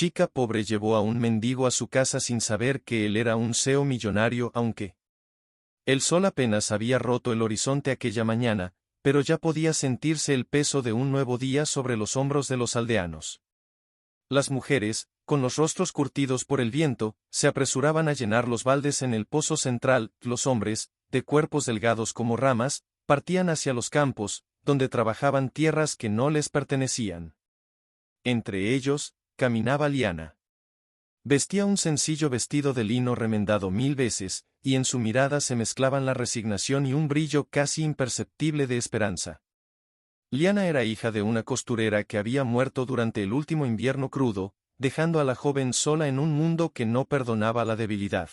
chica pobre llevó a un mendigo a su casa sin saber que él era un CEO millonario, aunque el sol apenas había roto el horizonte aquella mañana, pero ya podía sentirse el peso de un nuevo día sobre los hombros de los aldeanos. Las mujeres, con los rostros curtidos por el viento, se apresuraban a llenar los baldes en el pozo central. Los hombres, de cuerpos delgados como ramas, partían hacia los campos, donde trabajaban tierras que no les pertenecían. Entre ellos, caminaba Liana. Vestía un sencillo vestido de lino remendado 1000 veces, y en su mirada se mezclaban la resignación y un brillo casi imperceptible de esperanza. Liana era hija de una costurera que había muerto durante el último invierno crudo, dejando a la joven sola en un mundo que no perdonaba la debilidad.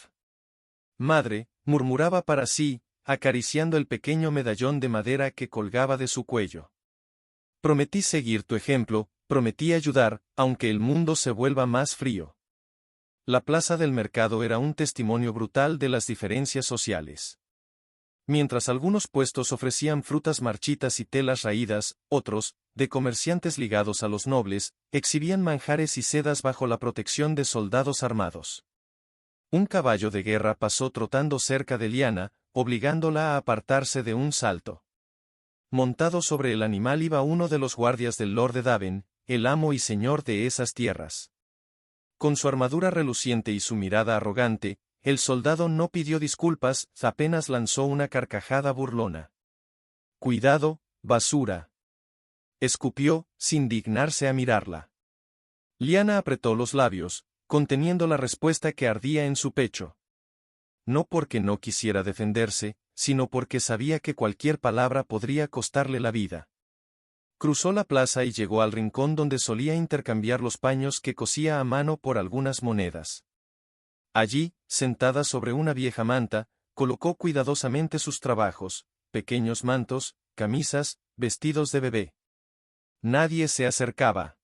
Madre, murmuraba para sí, acariciando el pequeño medallón de madera que colgaba de su cuello. Prometí seguir tu ejemplo, prometí ayudar, aunque el mundo se vuelva más frío. La plaza del mercado era un testimonio brutal de las diferencias sociales. Mientras algunos puestos ofrecían frutas marchitas y telas raídas, otros, de comerciantes ligados a los nobles, exhibían manjares y sedas bajo la protección de soldados armados. Un caballo de guerra pasó trotando cerca de Liana, obligándola a apartarse de un salto. Montado sobre el animal iba uno de los guardias del Lord de Daven, el amo y señor de esas tierras. Con su armadura reluciente y su mirada arrogante, el soldado no pidió disculpas, apenas lanzó una carcajada burlona. «Cuidado, basura», escupió, sin dignarse a mirarla. Liana apretó los labios, conteniendo la respuesta que ardía en su pecho. No porque no quisiera defenderse, sino porque sabía que cualquier palabra podría costarle la vida. Cruzó la plaza y llegó al rincón donde solía intercambiar los paños que cosía a mano por algunas monedas. Allí, sentada sobre una vieja manta, colocó cuidadosamente sus trabajos, pequeños mantos, camisas, vestidos de bebé. Nadie se acercaba.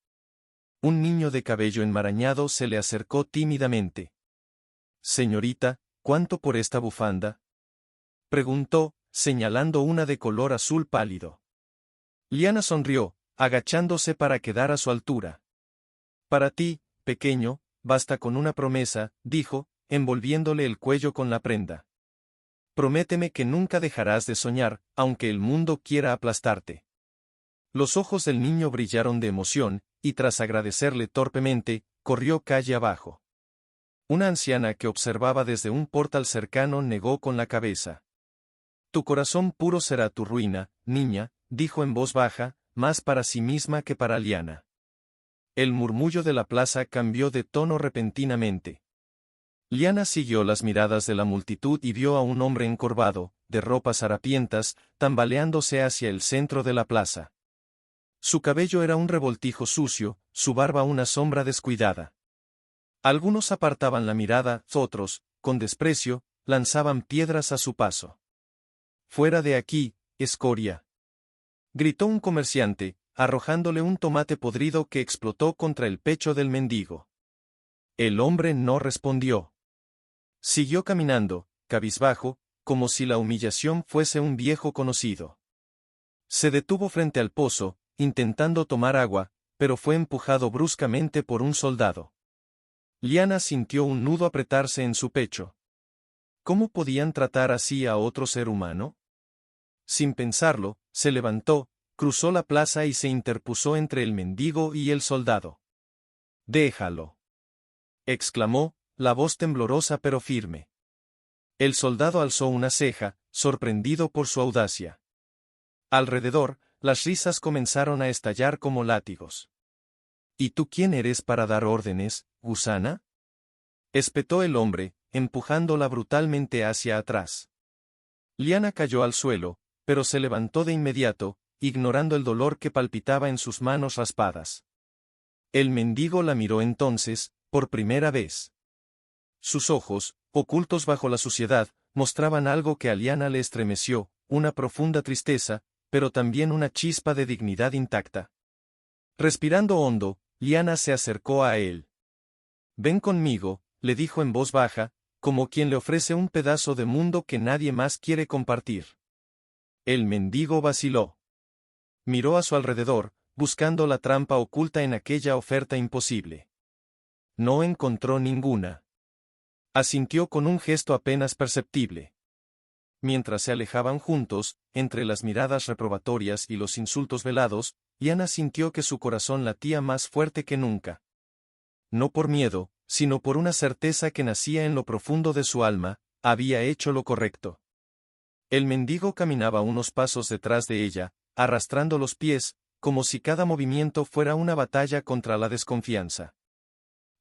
Un niño de cabello enmarañado se le acercó tímidamente. «Señorita, ¿cuánto por esta bufanda?», preguntó, señalando una de color azul pálido. Liana sonrió, agachándose para quedar a su altura. «Para ti, pequeño, basta con una promesa», dijo, envolviéndole el cuello con la prenda. «Prométeme que nunca dejarás de soñar, aunque el mundo quiera aplastarte». Los ojos del niño brillaron de emoción, y tras agradecerle torpemente, corrió calle abajo. Una anciana que observaba desde un portal cercano negó con la cabeza. «Tu corazón puro será tu ruina, niña», dijo en voz baja, más para sí misma que para Liana. El murmullo de la plaza cambió de tono repentinamente. Liana siguió las miradas de la multitud y vio a un hombre encorvado, de ropas harapientas, tambaleándose hacia el centro de la plaza. Su cabello era un revoltijo sucio, su barba una sombra descuidada. Algunos apartaban la mirada, otros, con desprecio, lanzaban piedras a su paso. «Fuera de aquí, escoria», gritó un comerciante, arrojándole un tomate podrido que explotó contra el pecho del mendigo. El hombre no respondió. Siguió caminando, cabizbajo, como si la humillación fuese un viejo conocido. Se detuvo frente al pozo, intentando tomar agua, pero fue empujado bruscamente por un soldado. Liana sintió un nudo apretarse en su pecho. ¿Cómo podían tratar así a otro ser humano? Sin pensarlo, se levantó, cruzó la plaza y se interpuso entre el mendigo y el soldado. «Déjalo», exclamó, la voz temblorosa pero firme. El soldado alzó una ceja, sorprendido por su audacia. Alrededor, las risas comenzaron a estallar como látigos. «¿Y tú quién eres para dar órdenes, gusana?», espetó el hombre, empujándola brutalmente hacia atrás. Liana cayó al suelo, pero se levantó de inmediato, ignorando el dolor que palpitaba en sus manos raspadas. El mendigo la miró entonces, por primera vez. Sus ojos, ocultos bajo la suciedad, mostraban algo que a Liana le estremeció, una profunda tristeza, pero también una chispa de dignidad intacta. Respirando hondo, Liana se acercó a él. «Ven conmigo», le dijo en voz baja, como quien le ofrece un pedazo de mundo que nadie más quiere compartir. El mendigo vaciló. Miró a su alrededor, buscando la trampa oculta en aquella oferta imposible. No encontró ninguna. Asintió con un gesto apenas perceptible. Mientras se alejaban juntos, entre las miradas reprobatorias y los insultos velados, Liana sintió que su corazón latía más fuerte que nunca. No por miedo, sino por una certeza que nacía en lo profundo de su alma, había hecho lo correcto. El mendigo caminaba unos pasos detrás de ella, arrastrando los pies, como si cada movimiento fuera una batalla contra la desconfianza.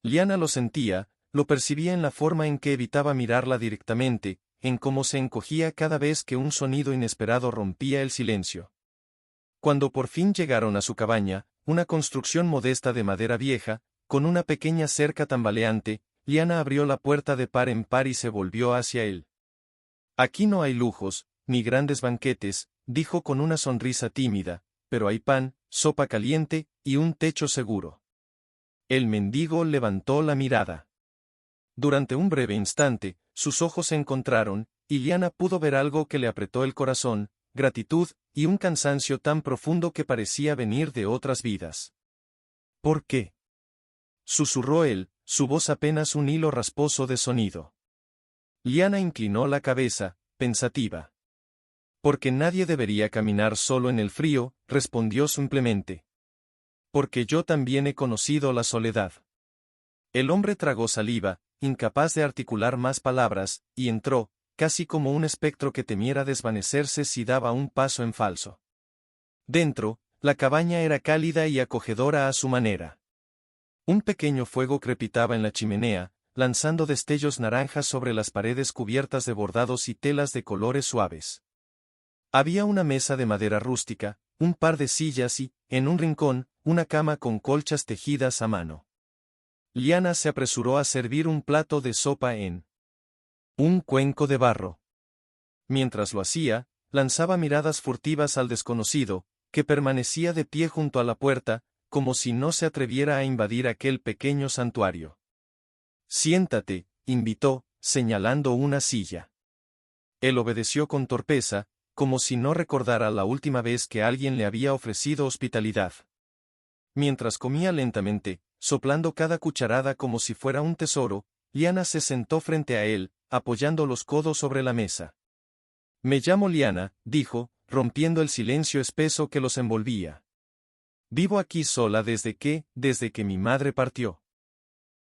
Liana lo sentía, lo percibía en la forma en que evitaba mirarla directamente, en cómo se encogía cada vez que un sonido inesperado rompía el silencio. Cuando por fin llegaron a su cabaña, una construcción modesta de madera vieja, con una pequeña cerca tambaleante, Liana abrió la puerta de par en par y se volvió hacia él. Aquí no hay lujos, ni grandes banquetes, dijo con una sonrisa tímida, pero hay pan, sopa caliente, y un techo seguro. El mendigo levantó la mirada. Durante un breve instante, sus ojos se encontraron, y Liana pudo ver algo que le apretó el corazón, gratitud, y un cansancio tan profundo que parecía venir de otras vidas. ¿Por qué?, susurró él, su voz apenas un hilo rasposo de sonido. Liana inclinó la cabeza, pensativa. Porque nadie debería caminar solo en el frío, respondió simplemente. Porque yo también he conocido la soledad. El hombre tragó saliva, incapaz de articular más palabras, y entró, casi como un espectro que temiera desvanecerse si daba un paso en falso. Dentro, la cabaña era cálida y acogedora a su manera. Un pequeño fuego crepitaba en la chimenea, lanzando destellos naranjas sobre las paredes cubiertas de bordados y telas de colores suaves. Había una mesa de madera rústica, un par de sillas y, en un rincón, una cama con colchas tejidas a mano. Liana se apresuró a servir un plato de sopa en un cuenco de barro. Mientras lo hacía, lanzaba miradas furtivas al desconocido, que permanecía de pie junto a la puerta, como si no se atreviera a invadir aquel pequeño santuario. Siéntate, invitó, señalando una silla. Él obedeció con torpeza, como si no recordara la última vez que alguien le había ofrecido hospitalidad. Mientras comía lentamente, soplando cada cucharada como si fuera un tesoro, Liana se sentó frente a él, apoyando los codos sobre la mesa. Me llamo Liana, dijo, rompiendo el silencio espeso que los envolvía. Vivo aquí sola desde que mi madre partió.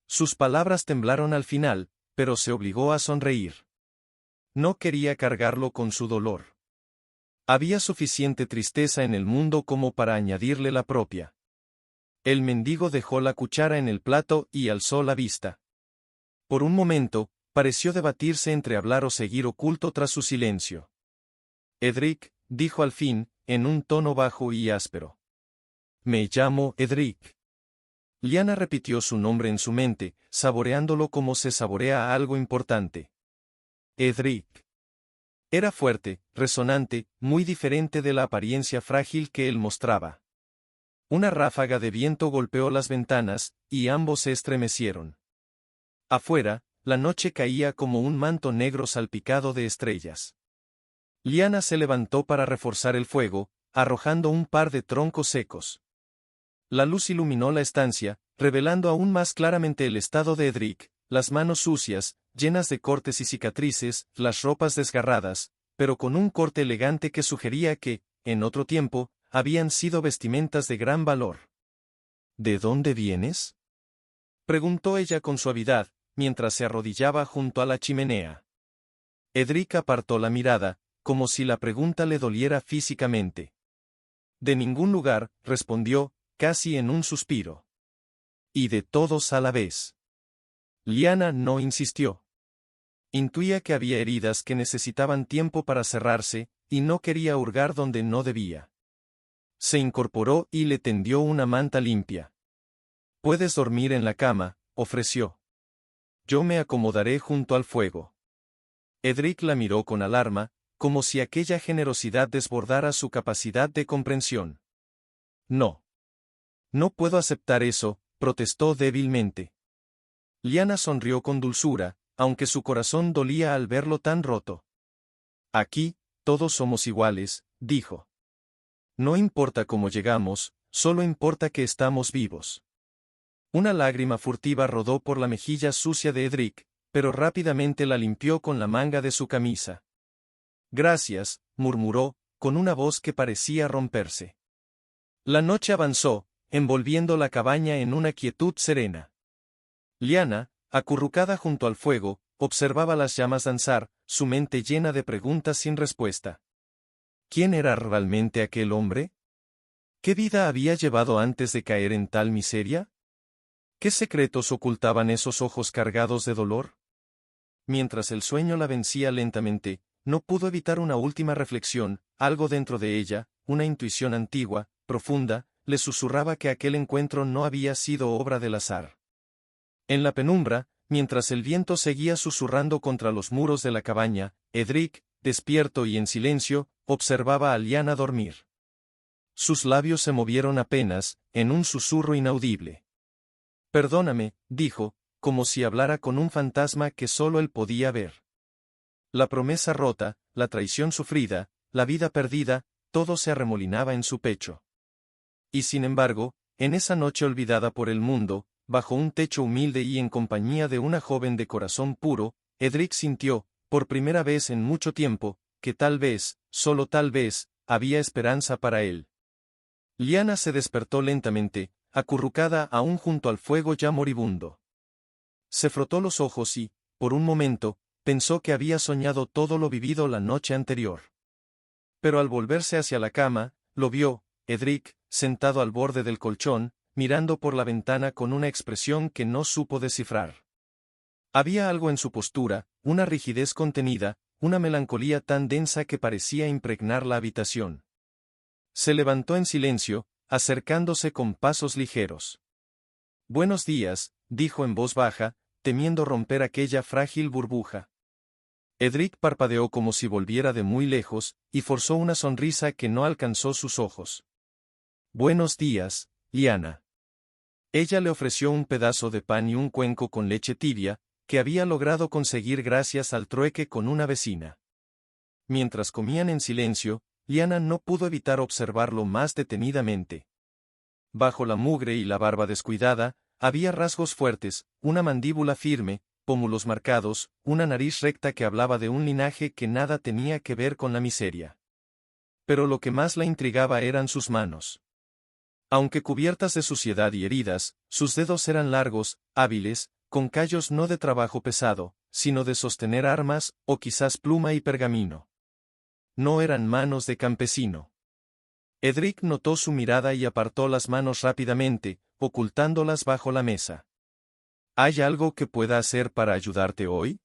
Sus palabras temblaron al final, pero se obligó a sonreír. No quería cargarlo con su dolor. Había suficiente tristeza en el mundo como para añadirle la propia. El mendigo dejó la cuchara en el plato y alzó la vista. Por un momento, pareció debatirse entre hablar o seguir oculto tras su silencio. Edric, dijo al fin, en un tono bajo y áspero. Me llamo Edric. Liana repitió su nombre en su mente, saboreándolo como se saborea algo importante. Edric. Era fuerte, resonante, muy diferente de la apariencia frágil que él mostraba. Una ráfaga de viento golpeó las ventanas, y ambos se estremecieron. Afuera, la noche caía como un manto negro salpicado de estrellas. Liana se levantó para reforzar el fuego, arrojando un par de troncos secos. La luz iluminó la estancia, revelando aún más claramente el estado de Edric, las manos sucias, llenas de cortes y cicatrices, las ropas desgarradas, pero con un corte elegante que sugería que, en otro tiempo, habían sido vestimentas de gran valor. ¿De dónde vienes?, preguntó ella con suavidad, mientras se arrodillaba junto a la chimenea. Edric apartó la mirada, como si la pregunta le doliera físicamente. De ningún lugar, respondió, casi en un suspiro. Y de todos a la vez. Liana no insistió. Intuía que había heridas que necesitaban tiempo para cerrarse, y no quería hurgar donde no debía. Se incorporó y le tendió una manta limpia. Puedes dormir en la cama, ofreció. Yo me acomodaré junto al fuego. Edric la miró con alarma, como si aquella generosidad desbordara su capacidad de comprensión. No. No puedo aceptar eso, protestó débilmente. Liana sonrió con dulzura, aunque su corazón dolía al verlo tan roto. Aquí, todos somos iguales, dijo. No importa cómo llegamos, solo importa que estamos vivos. Una lágrima furtiva rodó por la mejilla sucia de Edric, pero rápidamente la limpió con la manga de su camisa. Gracias, murmuró, con una voz que parecía romperse. La noche avanzó, envolviendo la cabaña en una quietud serena. Lyanna, acurrucada junto al fuego, observaba las llamas danzar, su mente llena de preguntas sin respuesta. ¿Quién era realmente aquel hombre? ¿Qué vida había llevado antes de caer en tal miseria? ¿Qué secretos ocultaban esos ojos cargados de dolor? Mientras el sueño la vencía lentamente, no pudo evitar una última reflexión, algo dentro de ella, una intuición antigua, profunda, le susurraba que aquel encuentro no había sido obra del azar. En la penumbra, mientras el viento seguía susurrando contra los muros de la cabaña, Edric, despierto y en silencio, observaba a Lyanna dormir. Sus labios se movieron apenas, en un susurro inaudible. Perdóname, dijo, como si hablara con un fantasma que solo él podía ver. La promesa rota, la traición sufrida, la vida perdida, todo se arremolinaba en su pecho. Y sin embargo, en esa noche olvidada por el mundo, bajo un techo humilde y en compañía de una joven de corazón puro, Edric sintió, por primera vez en mucho tiempo, que tal vez, solo tal vez, había esperanza para él. Lyanna se despertó lentamente, acurrucada aún junto al fuego ya moribundo. Se frotó los ojos y, por un momento, pensó que había soñado todo lo vivido la noche anterior. Pero al volverse hacia la cama, lo vio, Edric, sentado al borde del colchón, mirando por la ventana con una expresión que no supo descifrar. Había algo en su postura, una rigidez contenida, una melancolía tan densa que parecía impregnar la habitación. Se levantó en silencio, acercándose con pasos ligeros. «Buenos días», dijo en voz baja, temiendo romper aquella frágil burbuja. Edric parpadeó como si volviera de muy lejos, y forzó una sonrisa que no alcanzó sus ojos. «Buenos días, Lyanna». Ella le ofreció un pedazo de pan y un cuenco con leche tibia, que había logrado conseguir gracias al trueque con una vecina. Mientras comían en silencio, Lyanna no pudo evitar observarlo más detenidamente. Bajo la mugre y la barba descuidada, había rasgos fuertes, una mandíbula firme, pómulos marcados, una nariz recta que hablaba de un linaje que nada tenía que ver con la miseria. Pero lo que más la intrigaba eran sus manos. Aunque cubiertas de suciedad y heridas, sus dedos eran largos, hábiles, con callos no de trabajo pesado, sino de sostener armas, o quizás pluma y pergamino. No eran manos de campesino. Edric notó su mirada y apartó las manos rápidamente, ocultándolas bajo la mesa. ¿Hay algo que pueda hacer para ayudarte hoy?,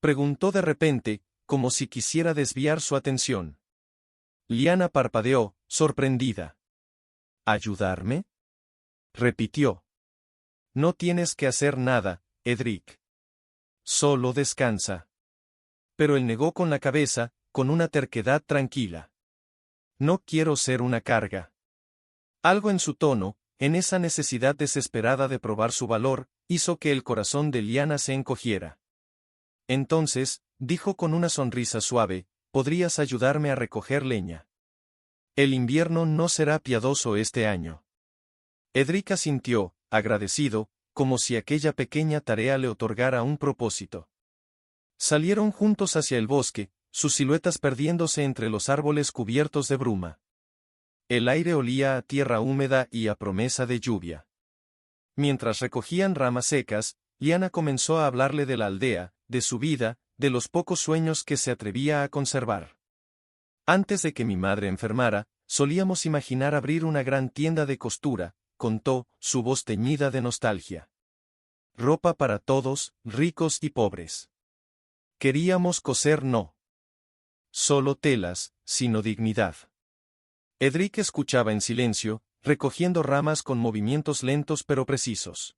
preguntó de repente, como si quisiera desviar su atención. Lyanna parpadeó, sorprendida. ¿Ayudarme?, repitió. No tienes que hacer nada, Edric. Solo descansa. Pero él negó con la cabeza, con una terquedad tranquila. No quiero ser una carga. Algo en su tono, en esa necesidad desesperada de probar su valor, hizo que el corazón de Lyanna se encogiera. Entonces, dijo con una sonrisa suave, ¿podrías ayudarme a recoger leña? El invierno no será piadoso este año. Edric asintió, agradecido, como si aquella pequeña tarea le otorgara un propósito. Salieron juntos hacia el bosque, sus siluetas perdiéndose entre los árboles cubiertos de bruma. El aire olía a tierra húmeda y a promesa de lluvia. Mientras recogían ramas secas, Lyanna comenzó a hablarle de la aldea, de su vida, de los pocos sueños que se atrevía a conservar. Antes de que mi madre enfermara, solíamos imaginar abrir una gran tienda de costura, contó, su voz teñida de nostalgia. Ropa para todos, ricos y pobres. Queríamos coser no solo telas, sino dignidad. Edric escuchaba en silencio, recogiendo ramas con movimientos lentos pero precisos.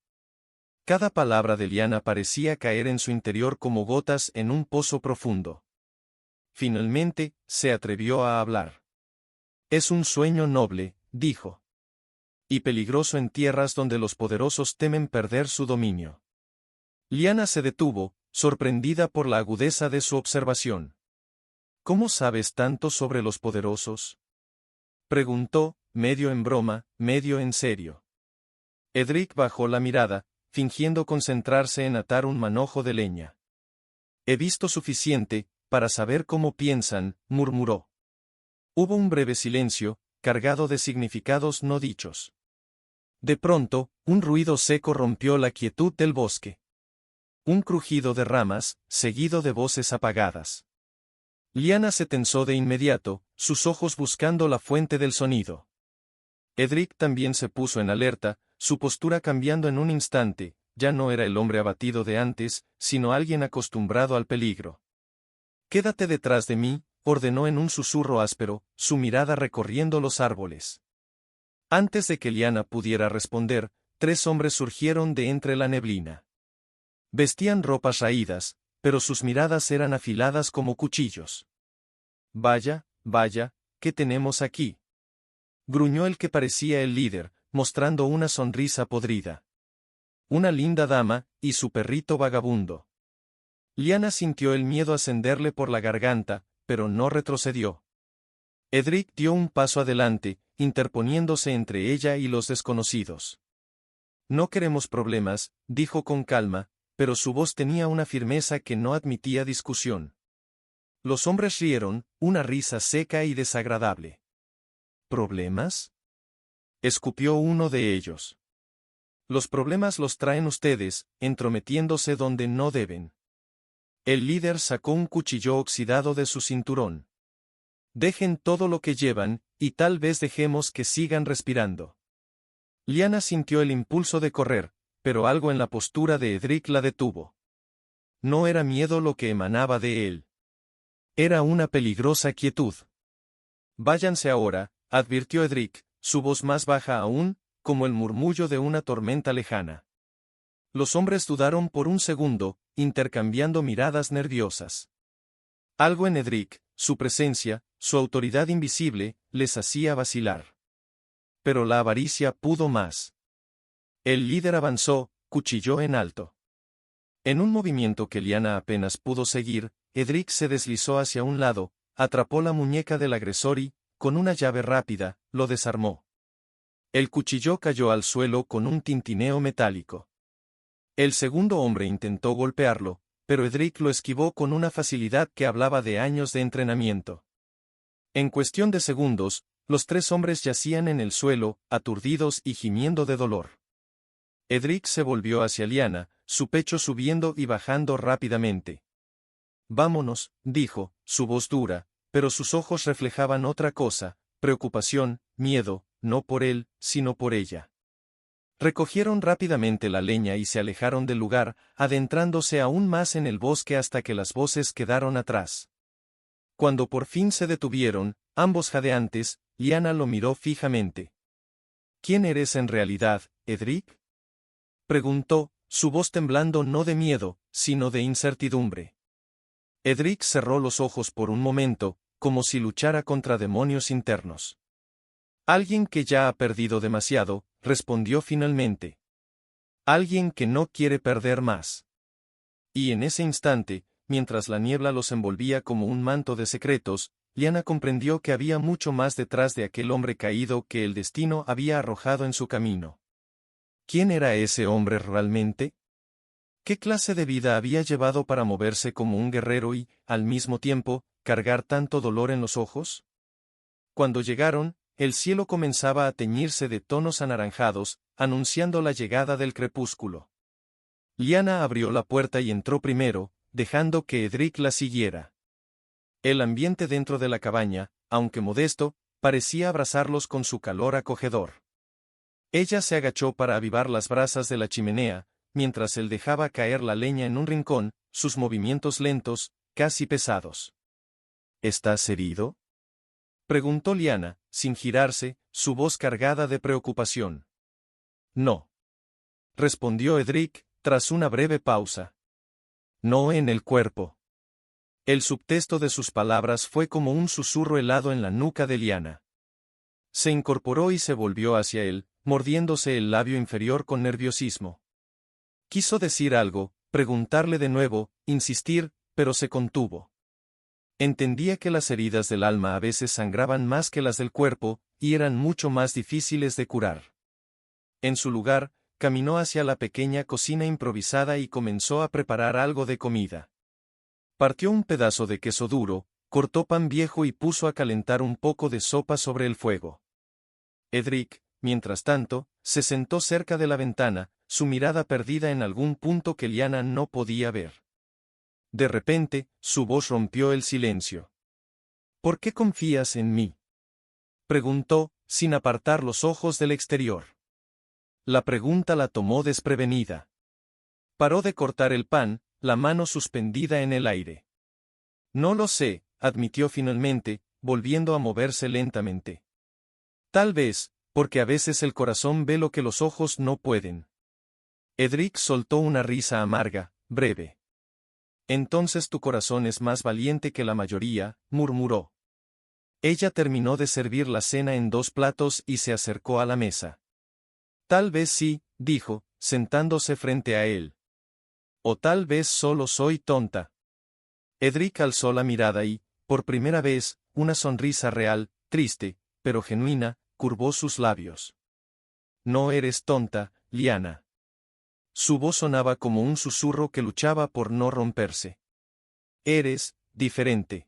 Cada palabra de Lyanna parecía caer en su interior como gotas en un pozo profundo. Finalmente, se atrevió a hablar. Es un sueño noble, dijo. Y peligroso en tierras donde los poderosos temen perder su dominio. Lyanna se detuvo, sorprendida por la agudeza de su observación. ¿Cómo sabes tanto sobre los poderosos?, preguntó, medio en broma, medio en serio. Edric bajó la mirada, fingiendo concentrarse en atar un manojo de leña. He visto suficiente, para saber cómo piensan, murmuró. Hubo un breve silencio, cargado de significados no dichos. De pronto, un ruido seco rompió la quietud del bosque. Un crujido de ramas, seguido de voces apagadas. Lyanna se tensó de inmediato, sus ojos buscando la fuente del sonido. Edric también se puso en alerta, su postura cambiando en un instante, ya no era el hombre abatido de antes, sino alguien acostumbrado al peligro. «Quédate detrás de mí», ordenó en un susurro áspero, su mirada recorriendo los árboles. Antes de que Lyanna pudiera responder, 3 hombres surgieron de entre la neblina. Vestían ropas raídas, pero sus miradas eran afiladas como cuchillos. «Vaya, vaya, ¿qué tenemos aquí?», gruñó el que parecía el líder, mostrando una sonrisa podrida. «Una linda dama, y su perrito vagabundo». Lyanna sintió el miedo ascenderle por la garganta, pero no retrocedió. Edric dio un paso adelante, interponiéndose entre ella y los desconocidos. «No queremos problemas», dijo con calma, pero su voz tenía una firmeza que no admitía discusión. Los hombres rieron, una risa seca y desagradable. «¿Problemas?», escupió uno de ellos. «Los problemas los traen ustedes, entrometiéndose donde no deben». El líder sacó un cuchillo oxidado de su cinturón. «Dejen todo lo que llevan, y tal vez dejemos que sigan respirando». Lyanna sintió el impulso de correr, pero algo en la postura de Edric la detuvo. No era miedo lo que emanaba de él. Era una peligrosa quietud. «Váyanse ahora», advirtió Edric, su voz más baja aún, como el murmullo de una tormenta lejana. Los hombres dudaron por un segundo, intercambiando miradas nerviosas. Algo en Edric, su presencia, su autoridad invisible, les hacía vacilar. Pero la avaricia pudo más. El líder avanzó, cuchillo en alto. En un movimiento que Lyanna apenas pudo seguir, Edric se deslizó hacia un lado, atrapó la muñeca del agresor y, con una llave rápida, lo desarmó. El cuchillo cayó al suelo con un tintineo metálico. El segundo hombre intentó golpearlo, pero Edric lo esquivó con una facilidad que hablaba de años de entrenamiento. En cuestión de segundos, los 3 hombres yacían en el suelo, aturdidos y gimiendo de dolor. Edric se volvió hacia Lyanna, su pecho subiendo y bajando rápidamente. «Vámonos», dijo, su voz dura, pero sus ojos reflejaban otra cosa, preocupación, miedo, no por él, sino por ella. Recogieron rápidamente la leña y se alejaron del lugar, adentrándose aún más en el bosque hasta que las voces quedaron atrás. Cuando por fin se detuvieron, ambos jadeantes, Lyanna lo miró fijamente. «¿Quién eres en realidad, Edric?», preguntó, su voz temblando no de miedo, sino de incertidumbre. Edric cerró los ojos por un momento, como si luchara contra demonios internos. «Alguien que ya ha perdido demasiado», respondió finalmente. «Alguien que no quiere perder más». Y en ese instante, mientras la niebla los envolvía como un manto de secretos, Lyanna comprendió que había mucho más detrás de aquel hombre caído que el destino había arrojado en su camino. ¿Quién era ese hombre realmente? ¿Qué clase de vida había llevado para moverse como un guerrero y, al mismo tiempo, cargar tanto dolor en los ojos? Cuando llegaron, el cielo comenzaba a teñirse de tonos anaranjados, anunciando la llegada del crepúsculo. Lyanna abrió la puerta y entró primero, dejando que Edric la siguiera. El ambiente dentro de la cabaña, aunque modesto, parecía abrazarlos con su calor acogedor. Ella se agachó para avivar las brasas de la chimenea, mientras él dejaba caer la leña en un rincón, sus movimientos lentos, casi pesados. «¿Estás herido?», preguntó Lyanna, sin girarse, su voz cargada de preocupación. «No», respondió Edric, tras una breve pausa. «No en el cuerpo». El subtexto de sus palabras fue como un susurro helado en la nuca de Lyanna. Se incorporó y se volvió hacia él, mordiéndose el labio inferior con nerviosismo. Quiso decir algo, preguntarle de nuevo, insistir, pero se contuvo. Entendía que las heridas del alma a veces sangraban más que las del cuerpo, y eran mucho más difíciles de curar. En su lugar, caminó hacia la pequeña cocina improvisada y comenzó a preparar algo de comida. Partió un pedazo de queso duro, cortó pan viejo y puso a calentar un poco de sopa sobre el fuego. Edric, mientras tanto, se sentó cerca de la ventana, su mirada perdida en algún punto que Lyanna no podía ver. De repente, su voz rompió el silencio. ¿Por qué confías en mí?, preguntó, sin apartar los ojos del exterior. La pregunta la tomó desprevenida. Paró de cortar el pan, la mano suspendida en el aire. No lo sé, admitió finalmente, volviendo a moverse lentamente. Tal vez, porque a veces el corazón ve lo que los ojos no pueden. Edric soltó una risa amarga, breve. Entonces tu corazón es más valiente que la mayoría, murmuró. Ella terminó de servir la cena en 2 platos y se acercó a la mesa. Tal vez sí, dijo, sentándose frente a él. O tal vez solo soy tonta. Edric alzó la mirada y, por primera vez, una sonrisa real, triste, pero genuina, curvó sus labios. No eres tonta, Lyanna. Su voz sonaba como un susurro que luchaba por no romperse. Eres diferente.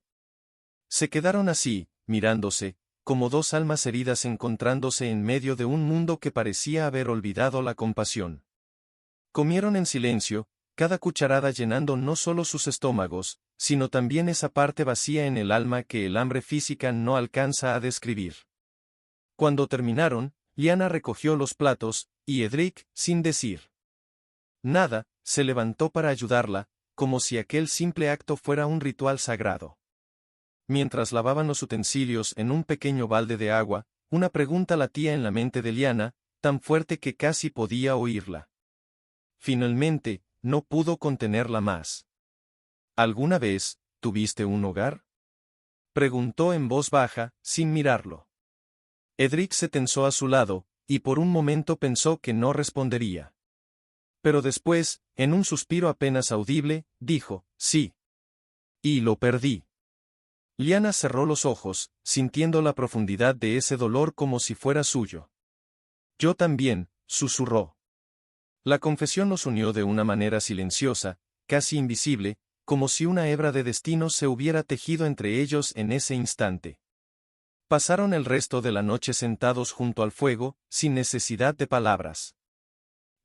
Se quedaron así, mirándose, como 2 almas heridas encontrándose en medio de un mundo que parecía haber olvidado la compasión. Comieron en silencio, cada cucharada llenando no solo sus estómagos, sino también esa parte vacía en el alma que el hambre física no alcanza a describir. Cuando terminaron, Lyanna recogió los platos, y Edric, sin decir nada, se levantó para ayudarla, como si aquel simple acto fuera un ritual sagrado. Mientras lavaban los utensilios en un pequeño balde de agua, una pregunta latía en la mente de Lyanna, tan fuerte que casi podía oírla. Finalmente, no pudo contenerla más. ¿Alguna vez tuviste un hogar?, preguntó en voz baja, sin mirarlo. Edric se tensó a su lado, y por un momento pensó que no respondería. Pero después, en un suspiro apenas audible, dijo, sí. Y lo perdí. Lyanna cerró los ojos, sintiendo la profundidad de ese dolor como si fuera suyo. Yo también, susurró. La confesión los unió de una manera silenciosa, casi invisible, como si una hebra de destino se hubiera tejido entre ellos en ese instante. Pasaron el resto de la noche sentados junto al fuego, sin necesidad de palabras.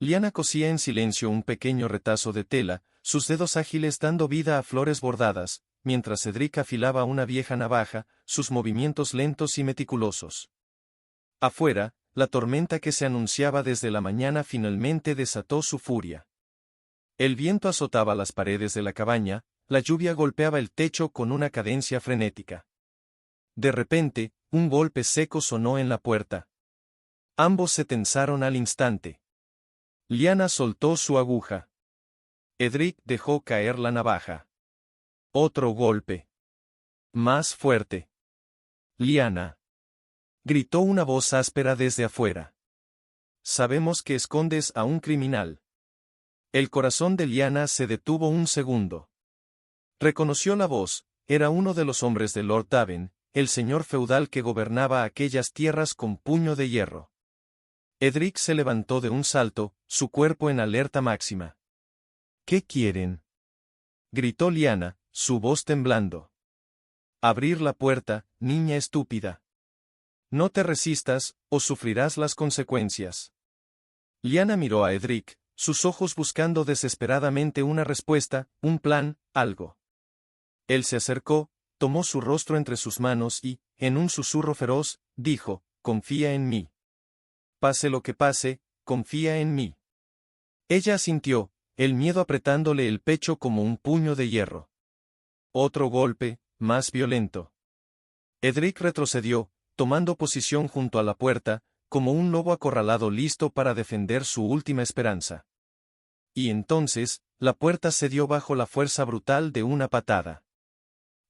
Lyanna cosía en silencio un pequeño retazo de tela, sus dedos ágiles dando vida a flores bordadas, mientras Edric afilaba una vieja navaja, sus movimientos lentos y meticulosos. Afuera, la tormenta que se anunciaba desde la mañana finalmente desató su furia. El viento azotaba las paredes de la cabaña, la lluvia golpeaba el techo con una cadencia frenética. De repente, un golpe seco sonó en la puerta. Ambos se tensaron al instante. Lyanna soltó su aguja. Edric dejó caer la navaja. Otro golpe. Más fuerte. Lyanna, gritó una voz áspera desde afuera. Sabemos que escondes a un criminal. El corazón de Lyanna se detuvo un segundo. Reconoció la voz, era uno de los hombres de Lord Daven, el señor feudal que gobernaba aquellas tierras con puño de hierro. Edric se levantó de un salto, su cuerpo en alerta máxima. ¿Qué quieren?, gritó Lyanna, su voz temblando. Abrir la puerta, niña estúpida. No te resistas, o sufrirás las consecuencias. Lyanna miró a Edric, sus ojos buscando desesperadamente una respuesta, un plan, algo. Él se acercó, tomó su rostro entre sus manos y, en un susurro feroz, dijo, confía en mí. Pase lo que pase, confía en mí. Ella asintió, el miedo apretándole el pecho como un puño de hierro. Otro golpe, más violento. Edric retrocedió, tomando posición junto a la puerta, como un lobo acorralado listo para defender su última esperanza. Y entonces, la puerta cedió bajo la fuerza brutal de una patada.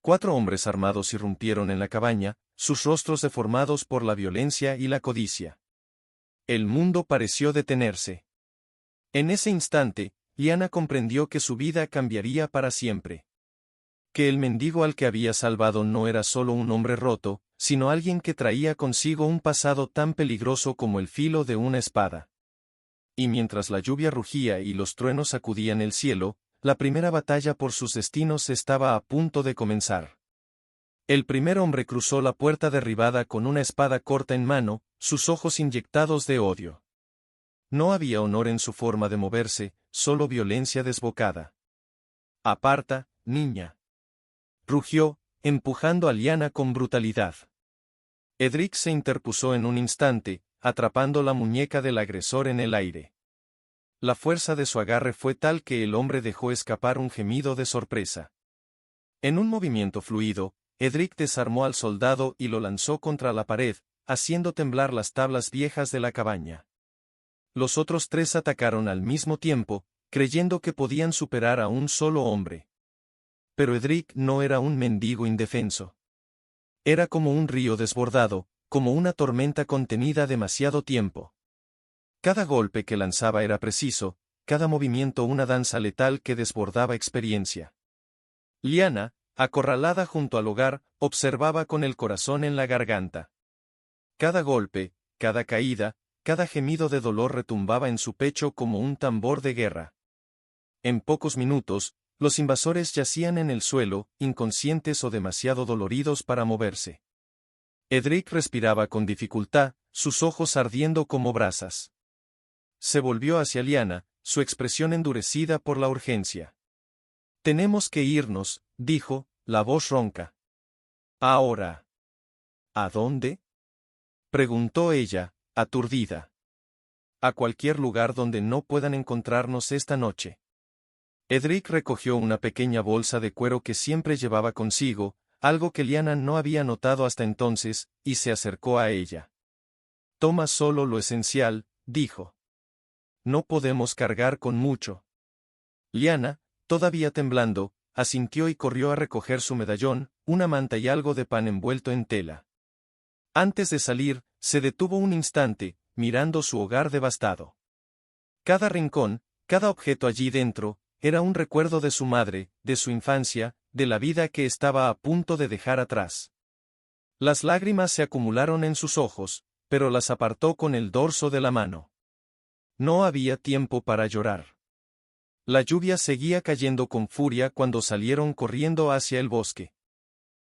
4 hombres armados irrumpieron en la cabaña, sus rostros deformados por la violencia y la codicia. El mundo pareció detenerse. En ese instante, Lyanna comprendió que su vida cambiaría para siempre. Que el mendigo al que había salvado no era solo un hombre roto, sino alguien que traía consigo un pasado tan peligroso como el filo de una espada. Y mientras la lluvia rugía y los truenos sacudían el cielo, la primera batalla por sus destinos estaba a punto de comenzar. El primer hombre cruzó la puerta derribada con una espada corta en mano, sus ojos inyectados de odio. No había honor en su forma de moverse, solo violencia desbocada. «Aparta, niña», rugió, empujando a Lyanna con brutalidad. Edric se interpuso en un instante, atrapando la muñeca del agresor en el aire. La fuerza de su agarre fue tal que el hombre dejó escapar un gemido de sorpresa. En un movimiento fluido, Edric desarmó al soldado y lo lanzó contra la pared, haciendo temblar las tablas viejas de la cabaña. Los otros tres atacaron al mismo tiempo, creyendo que podían superar a un solo hombre. Pero Edric no era un mendigo indefenso. Era como un río desbordado, como una tormenta contenida demasiado tiempo. Cada golpe que lanzaba era preciso, cada movimiento una danza letal que desbordaba experiencia. Lyanna, acorralada junto al hogar, observaba con el corazón en la garganta. Cada golpe, cada caída, cada gemido de dolor retumbaba en su pecho como un tambor de guerra. En pocos minutos, los invasores yacían en el suelo, inconscientes o demasiado doloridos para moverse. Edric respiraba con dificultad, sus ojos ardiendo como brasas. Se volvió hacia Lyanna, su expresión endurecida por la urgencia. «Tenemos que irnos», dijo, la voz ronca. «¿Ahora? ¿A dónde?», preguntó ella, aturdida. «A cualquier lugar donde no puedan encontrarnos esta noche». Edric recogió una pequeña bolsa de cuero que siempre llevaba consigo, algo que Lyanna no había notado hasta entonces, y se acercó a ella. «Toma solo lo esencial», dijo. «No podemos cargar con mucho». Lyanna, todavía temblando, asintió y corrió a recoger su medallón, una manta y algo de pan envuelto en tela. Antes de salir, se detuvo un instante, mirando su hogar devastado. Cada rincón, cada objeto allí dentro, era un recuerdo de su madre, de su infancia, de la vida que estaba a punto de dejar atrás. Las lágrimas se acumularon en sus ojos, pero las apartó con el dorso de la mano. No había tiempo para llorar. La lluvia seguía cayendo con furia cuando salieron corriendo hacia el bosque.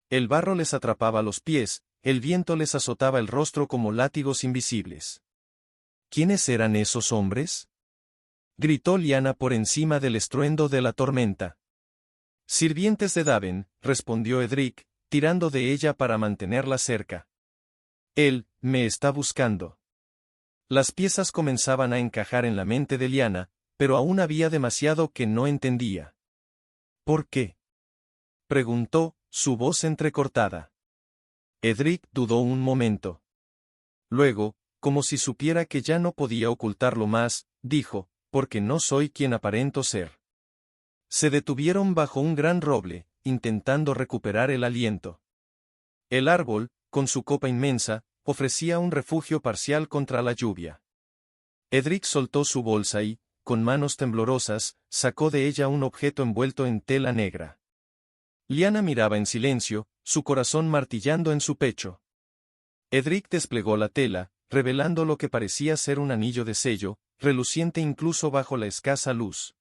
El barro les atrapaba los pies, el viento les azotaba el rostro como látigos invisibles. ¿Quiénes eran esos hombres?, gritó Lyanna por encima del estruendo de la tormenta. «Sirvientes de Daven», respondió Edric, tirando de ella para mantenerla cerca. «Él me está buscando». Las piezas comenzaban a encajar en la mente de Lyanna, pero aún había demasiado que no entendía. «¿Por qué?», preguntó, su voz entrecortada. Edric dudó un momento. Luego, como si supiera que ya no podía ocultarlo más, dijo: «Porque no soy quien aparento ser». Se detuvieron bajo un gran roble, intentando recuperar el aliento. El árbol, con su copa inmensa, ofrecía un refugio parcial contra la lluvia. Edric soltó su bolsa y, con manos temblorosas, sacó de ella un objeto envuelto en tela negra. Lyanna miraba en silencio, su corazón martillando en su pecho. Edric desplegó la tela, revelando lo que parecía ser un anillo de sello, reluciente incluso bajo la escasa luz.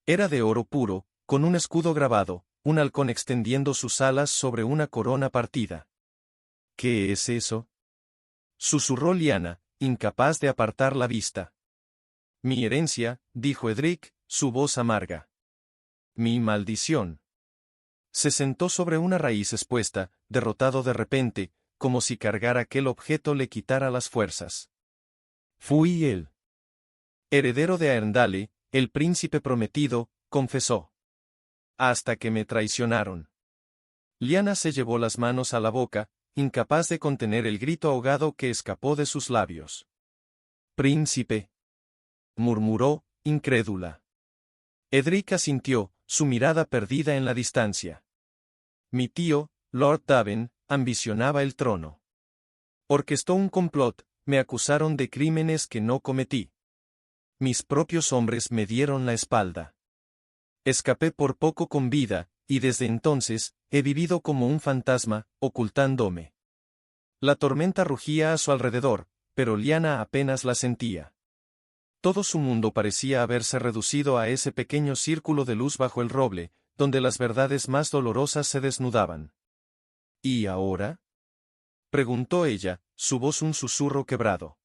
Era de oro puro, con un escudo grabado, un halcón extendiendo sus alas sobre una corona partida. «¿Qué es eso?», susurró Lyanna, incapaz de apartar la vista. «Mi herencia», dijo Edric, su voz amarga. «Mi maldición». Se sentó sobre una raíz expuesta, derrotado de repente, como si cargar aquel objeto le quitara las fuerzas. «Fui él. Heredero de Aerndale, el príncipe prometido», confesó. «Hasta que me traicionaron». Lyanna se llevó las manos a la boca, incapaz de contener el grito ahogado que escapó de sus labios. «Príncipe», murmuró, incrédula. Edric asintió, su mirada perdida en la distancia. «Mi tío, Lord Daven, ambicionaba el trono. Orquestó un complot, me acusaron de crímenes que no cometí. Mis propios hombres me dieron la espalda. Escapé por poco con vida, y desde entonces, he vivido como un fantasma, ocultándome». La tormenta rugía a su alrededor, pero Lyanna apenas la sentía. Todo su mundo parecía haberse reducido a ese pequeño círculo de luz bajo el roble, donde las verdades más dolorosas se desnudaban. ¿Y ahora?, preguntó ella, su voz un susurro quebrado.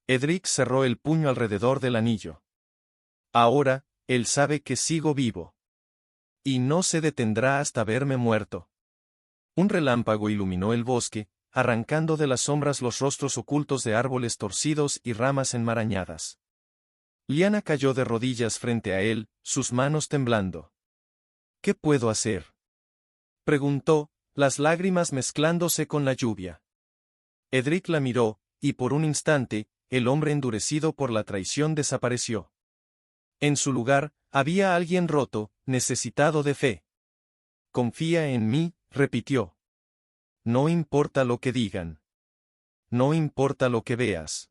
Edric cerró el puño alrededor del anillo. Ahora, él sabe que sigo vivo. Y no se detendrá hasta verme muerto. Un relámpago iluminó el bosque, arrancando de las sombras los rostros ocultos de árboles torcidos y ramas enmarañadas. Lyanna cayó de rodillas frente a él, sus manos temblando. ¿Qué puedo hacer?, preguntó, las lágrimas mezclándose con la lluvia. Edric la miró, y por un instante, el hombre endurecido por la traición desapareció. En su lugar, había alguien roto, necesitado de fe. Confía en mí, repitió. No importa lo que digan. No importa lo que veas.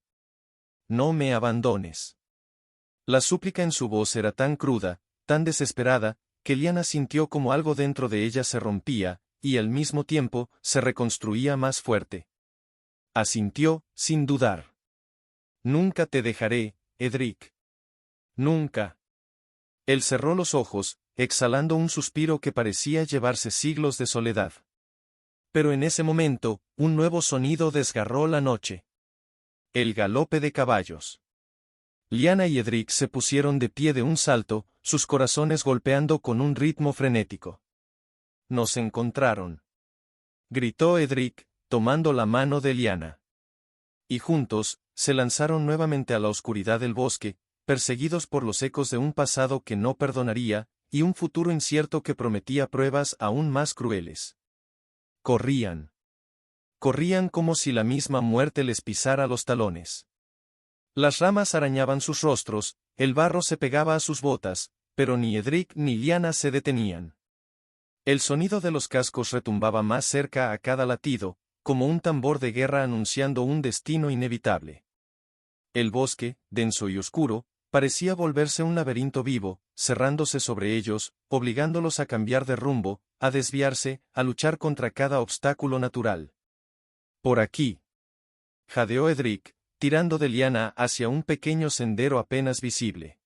No me abandones. La súplica en su voz era tan cruda, tan desesperada, que Lyanna sintió como algo dentro de ella se rompía, y al mismo tiempo, se reconstruía más fuerte. Asintió, sin dudar. Nunca te dejaré, Edric. Nunca. Él cerró los ojos, exhalando un suspiro que parecía llevarse siglos de soledad. Pero en ese momento, un nuevo sonido desgarró la noche. El galope de caballos. Lyanna y Edric se pusieron de pie de un salto, sus corazones golpeando con un ritmo frenético. Nos encontraron, gritó Edric, tomando la mano de Lyanna. Y juntos, se lanzaron nuevamente a la oscuridad del bosque, perseguidos por los ecos de un pasado que no perdonaría, y un futuro incierto que prometía pruebas aún más crueles. Corrían. Corrían como si la misma muerte les pisara los talones. Las ramas arañaban sus rostros, el barro se pegaba a sus botas, pero ni Edric ni Lyanna se detenían. El sonido de los cascos retumbaba más cerca a cada latido, como un tambor de guerra anunciando un destino inevitable. El bosque, denso y oscuro, parecía volverse un laberinto vivo, cerrándose sobre ellos, obligándolos a cambiar de rumbo, a desviarse, a luchar contra cada obstáculo natural. Por aquí, jadeó Edric, tirando de Lyanna hacia un pequeño sendero apenas visible.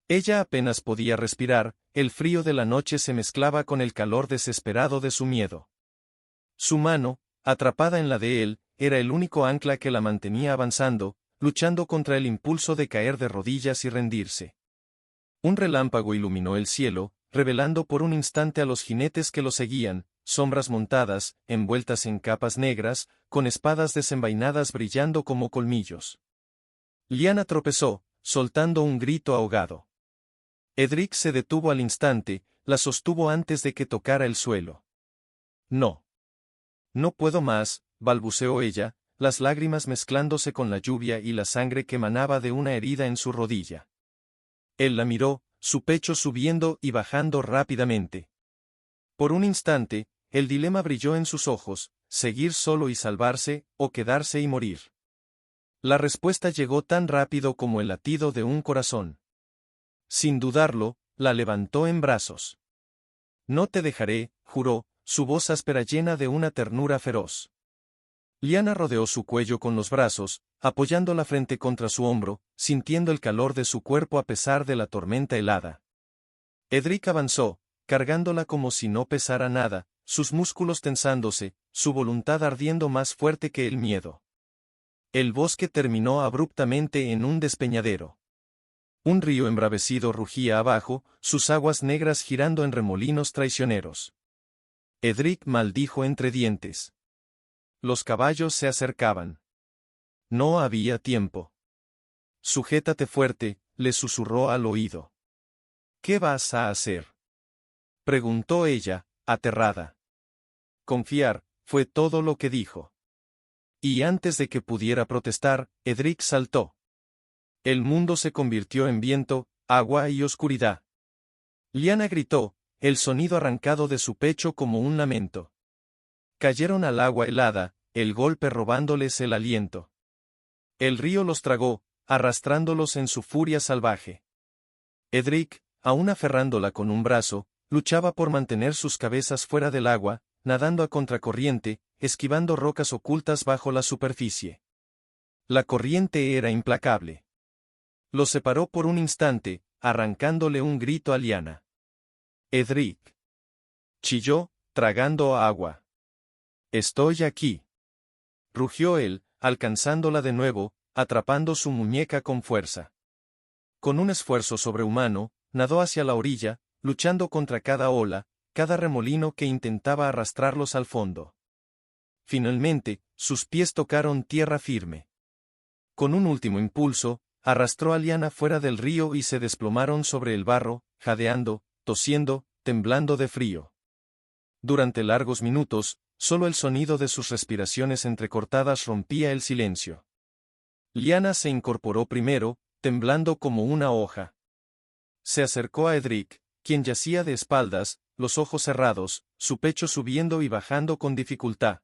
Ella apenas podía respirar, el frío de la noche se mezclaba con el calor desesperado de su miedo. Su mano, atrapada en la de él, era el único ancla que la mantenía avanzando, luchando contra el impulso de caer de rodillas y rendirse. Un relámpago iluminó el cielo, revelando por un instante a los jinetes que lo seguían, sombras montadas, envueltas en capas negras, con espadas desenvainadas brillando como colmillos. Lyanna tropezó, soltando un grito ahogado. Edric se detuvo al instante, la sostuvo antes de que tocara el suelo. No. No puedo más, balbuceó ella, las lágrimas mezclándose con la lluvia y la sangre que manaba de una herida en su rodilla. Él la miró, su pecho subiendo y bajando rápidamente. Por un instante, el dilema brilló en sus ojos, seguir solo y salvarse, o quedarse y morir. La respuesta llegó tan rápido como el latido de un corazón. Sin dudarlo, la levantó en brazos. No te dejaré, juró, su voz áspera llena de una ternura feroz. Lyanna rodeó su cuello con los brazos, apoyando la frente contra su hombro, sintiendo el calor de su cuerpo a pesar de la tormenta helada. Edric avanzó, cargándola como si no pesara nada, sus músculos tensándose, su voluntad ardiendo más fuerte que el miedo. El bosque terminó abruptamente en un despeñadero. Un río embravecido rugía abajo, sus aguas negras girando en remolinos traicioneros. Edric maldijo entre dientes. Los caballos se acercaban. No había tiempo. Sujétate fuerte, le susurró al oído. ¿Qué vas a hacer?, preguntó ella, aterrada. Confiar, fue todo lo que dijo. Y antes de que pudiera protestar, Edric saltó. El mundo se convirtió en viento, agua y oscuridad. Lyanna gritó, el sonido arrancado de su pecho como un lamento. Cayeron al agua helada, el golpe robándoles el aliento. El río los tragó, arrastrándolos en su furia salvaje. Edric, aún aferrándola con un brazo, luchaba por mantener sus cabezas fuera del agua, nadando a contracorriente, esquivando rocas ocultas bajo la superficie. La corriente era implacable. Lo separó por un instante, arrancándole un grito a Lyanna. «Edric», chilló, tragando agua. «Estoy aquí», rugió él, alcanzándola de nuevo, atrapando su muñeca con fuerza. Con un esfuerzo sobrehumano, nadó hacia la orilla, luchando contra cada ola, cada remolino que intentaba arrastrarlos al fondo. Finalmente, sus pies tocaron tierra firme. Con un último impulso, arrastró a Lyanna fuera del río y se desplomaron sobre el barro, jadeando, tosiendo, temblando de frío. Durante largos minutos, solo el sonido de sus respiraciones entrecortadas rompía el silencio. Lyanna se incorporó primero, temblando como una hoja. Se acercó a Edric, quien yacía de espaldas, los ojos cerrados, su pecho subiendo y bajando con dificultad.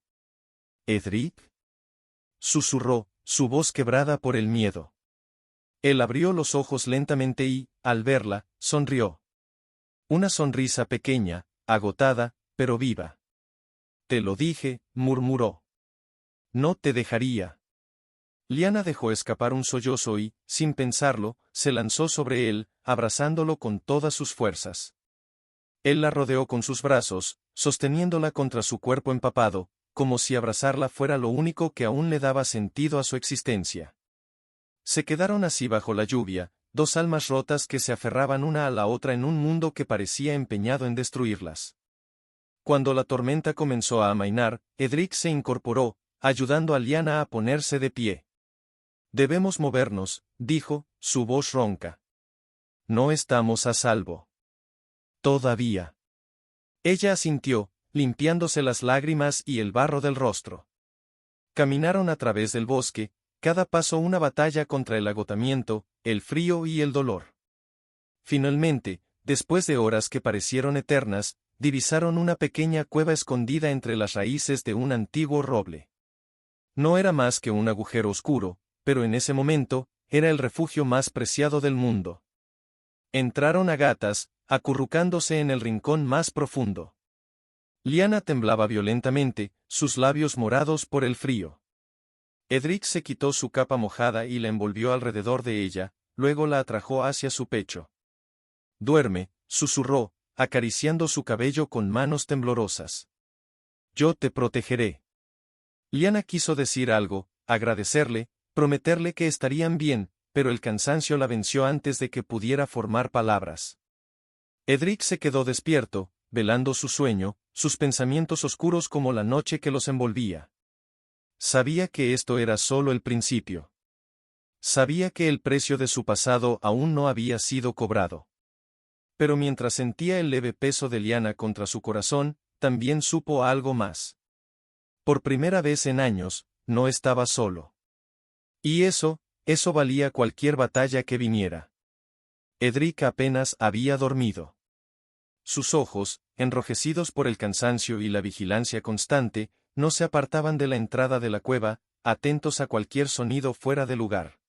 «¿Edric?», susurró, su voz quebrada por el miedo. Él abrió los ojos lentamente y, al verla, sonrió. Una sonrisa pequeña, agotada, pero viva. «Te lo dije», murmuró. «No te dejaría». Lyanna dejó escapar un sollozo y, sin pensarlo, se lanzó sobre él, abrazándolo con todas sus fuerzas. Él la rodeó con sus brazos, sosteniéndola contra su cuerpo empapado, como si abrazarla fuera lo único que aún le daba sentido a su existencia. Se quedaron así bajo la lluvia, dos almas rotas que se aferraban una a la otra en un mundo que parecía empeñado en destruirlas. Cuando la tormenta comenzó a amainar, Edric se incorporó, ayudando a Lyanna a ponerse de pie. «Debemos movernos», dijo, su voz ronca. «No estamos a salvo. Todavía». Ella asintió, limpiándose las lágrimas y el barro del rostro. Caminaron a través del bosque, cada paso una batalla contra el agotamiento, el frío y el dolor. Finalmente, después de horas que parecieron eternas, divisaron una pequeña cueva escondida entre las raíces de un antiguo roble. No era más que un agujero oscuro, pero en ese momento, era el refugio más preciado del mundo. Entraron a gatas, acurrucándose en el rincón más profundo. Lyanna temblaba violentamente, sus labios morados por el frío. Edric se quitó su capa mojada y la envolvió alrededor de ella, luego la atrajo hacia su pecho. «Duerme», susurró, acariciando su cabello con manos temblorosas. «Yo te protegeré». Lyanna quiso decir algo, agradecerle, prometerle que estarían bien, pero el cansancio la venció antes de que pudiera formar palabras. Edric se quedó despierto, velando su sueño, sus pensamientos oscuros como la noche que los envolvía. Sabía que esto era solo el principio. Sabía que el precio de su pasado aún no había sido cobrado. Pero mientras sentía el leve peso de Lyanna contra su corazón, también supo algo más. Por primera vez en años, no estaba solo. Y eso valía cualquier batalla que viniera. Edric apenas había dormido. Sus ojos, enrojecidos por el cansancio y la vigilancia constante, no se apartaban de la entrada de la cueva, atentos a cualquier sonido fuera de lugar.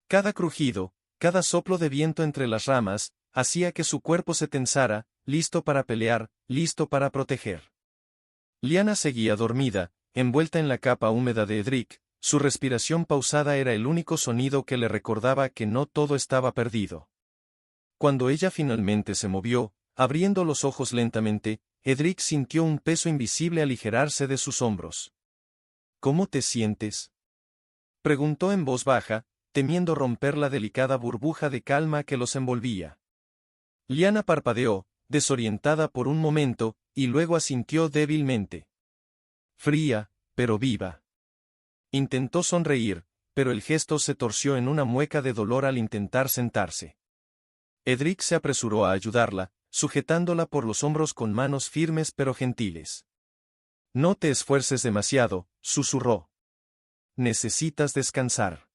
Cada crujido, cada soplo de viento entre las ramas, hacía que su cuerpo se tensara, listo para pelear, listo para proteger. Lyanna seguía dormida, envuelta en la capa húmeda de Edric, su respiración pausada era el único sonido que le recordaba que no todo estaba perdido. Cuando ella finalmente se movió, abriendo los ojos lentamente, Edric sintió un peso invisible aligerarse de sus hombros. «¿Cómo te sientes?», preguntó en voz baja, temiendo romper la delicada burbuja de calma que los envolvía. Lyanna parpadeó, desorientada por un momento, y luego asintió débilmente. «Fría, pero viva». Intentó sonreír, pero el gesto se torció en una mueca de dolor al intentar sentarse. Edric se apresuró a ayudarla, sujetándola por los hombros con manos firmes pero gentiles. «No te esfuerces demasiado», susurró. «Necesitas descansar».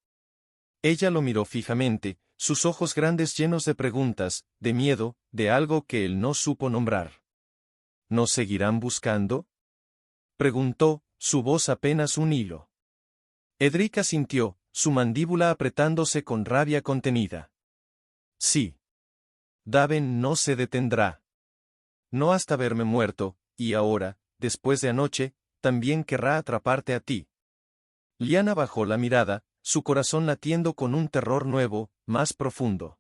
Ella lo miró fijamente, sus ojos grandes llenos de preguntas, de miedo, de algo que él no supo nombrar. «¿Nos seguirán buscando?», preguntó, su voz apenas un hilo. Edric asintió, su mandíbula apretándose con rabia contenida. «Sí. Daven no se detendrá. No hasta verme muerto, y ahora, después de anoche, también querrá atraparte a ti». Lyanna bajó la mirada, su corazón latiendo con un terror nuevo, más profundo.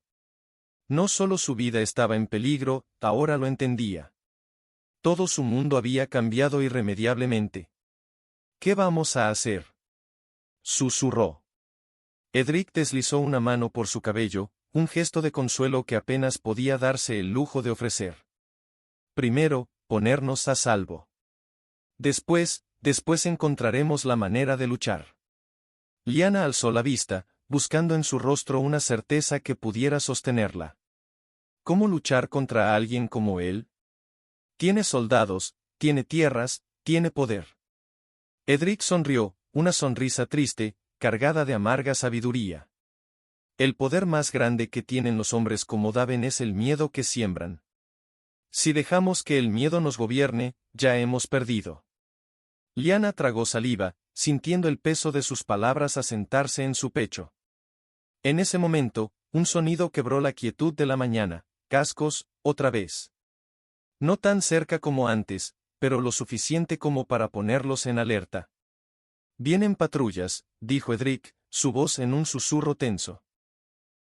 No solo su vida estaba en peligro, ahora lo entendía. Todo su mundo había cambiado irremediablemente. ¿Qué vamos a hacer?, susurró. Edric deslizó una mano por su cabello, un gesto de consuelo que apenas podía darse el lujo de ofrecer. Primero, ponernos a salvo. Después encontraremos la manera de luchar. Lyanna alzó la vista, buscando en su rostro una certeza que pudiera sostenerla. ¿Cómo luchar contra alguien como él? Tiene soldados, tiene tierras, tiene poder. Edric sonrió, una sonrisa triste, cargada de amarga sabiduría. El poder más grande que tienen los hombres como Daven es el miedo que siembran. Si dejamos que el miedo nos gobierne, ya hemos perdido. Lyanna tragó saliva, sintiendo el peso de sus palabras asentarse en su pecho. En ese momento, un sonido quebró la quietud de la mañana. Cascos, otra vez. No tan cerca como antes, pero lo suficiente como para ponerlos en alerta. Vienen patrullas, dijo Edric, su voz en un susurro tenso.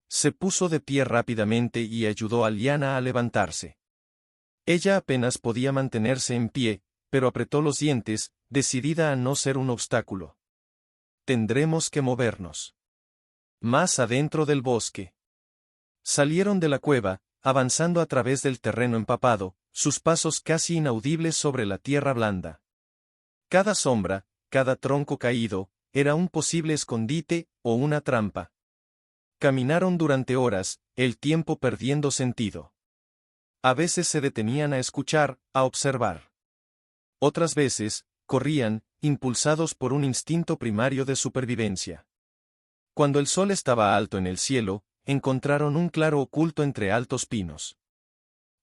Se puso de pie rápidamente y ayudó a Lyanna a levantarse. Ella apenas podía mantenerse en pie, pero apretó los dientes, decidida a no ser un obstáculo. Tendremos que movernos. Más adentro del bosque. Salieron de la cueva, avanzando a través del terreno empapado, sus pasos casi inaudibles sobre la tierra blanda. Cada sombra, cada tronco caído, era un posible escondite o una trampa. Caminaron durante horas, el tiempo perdiendo sentido. A veces se detenían a escuchar, a observar. Otras veces, corrían, impulsados por un instinto primario de supervivencia. Cuando el sol estaba alto en el cielo, encontraron un claro oculto entre altos pinos.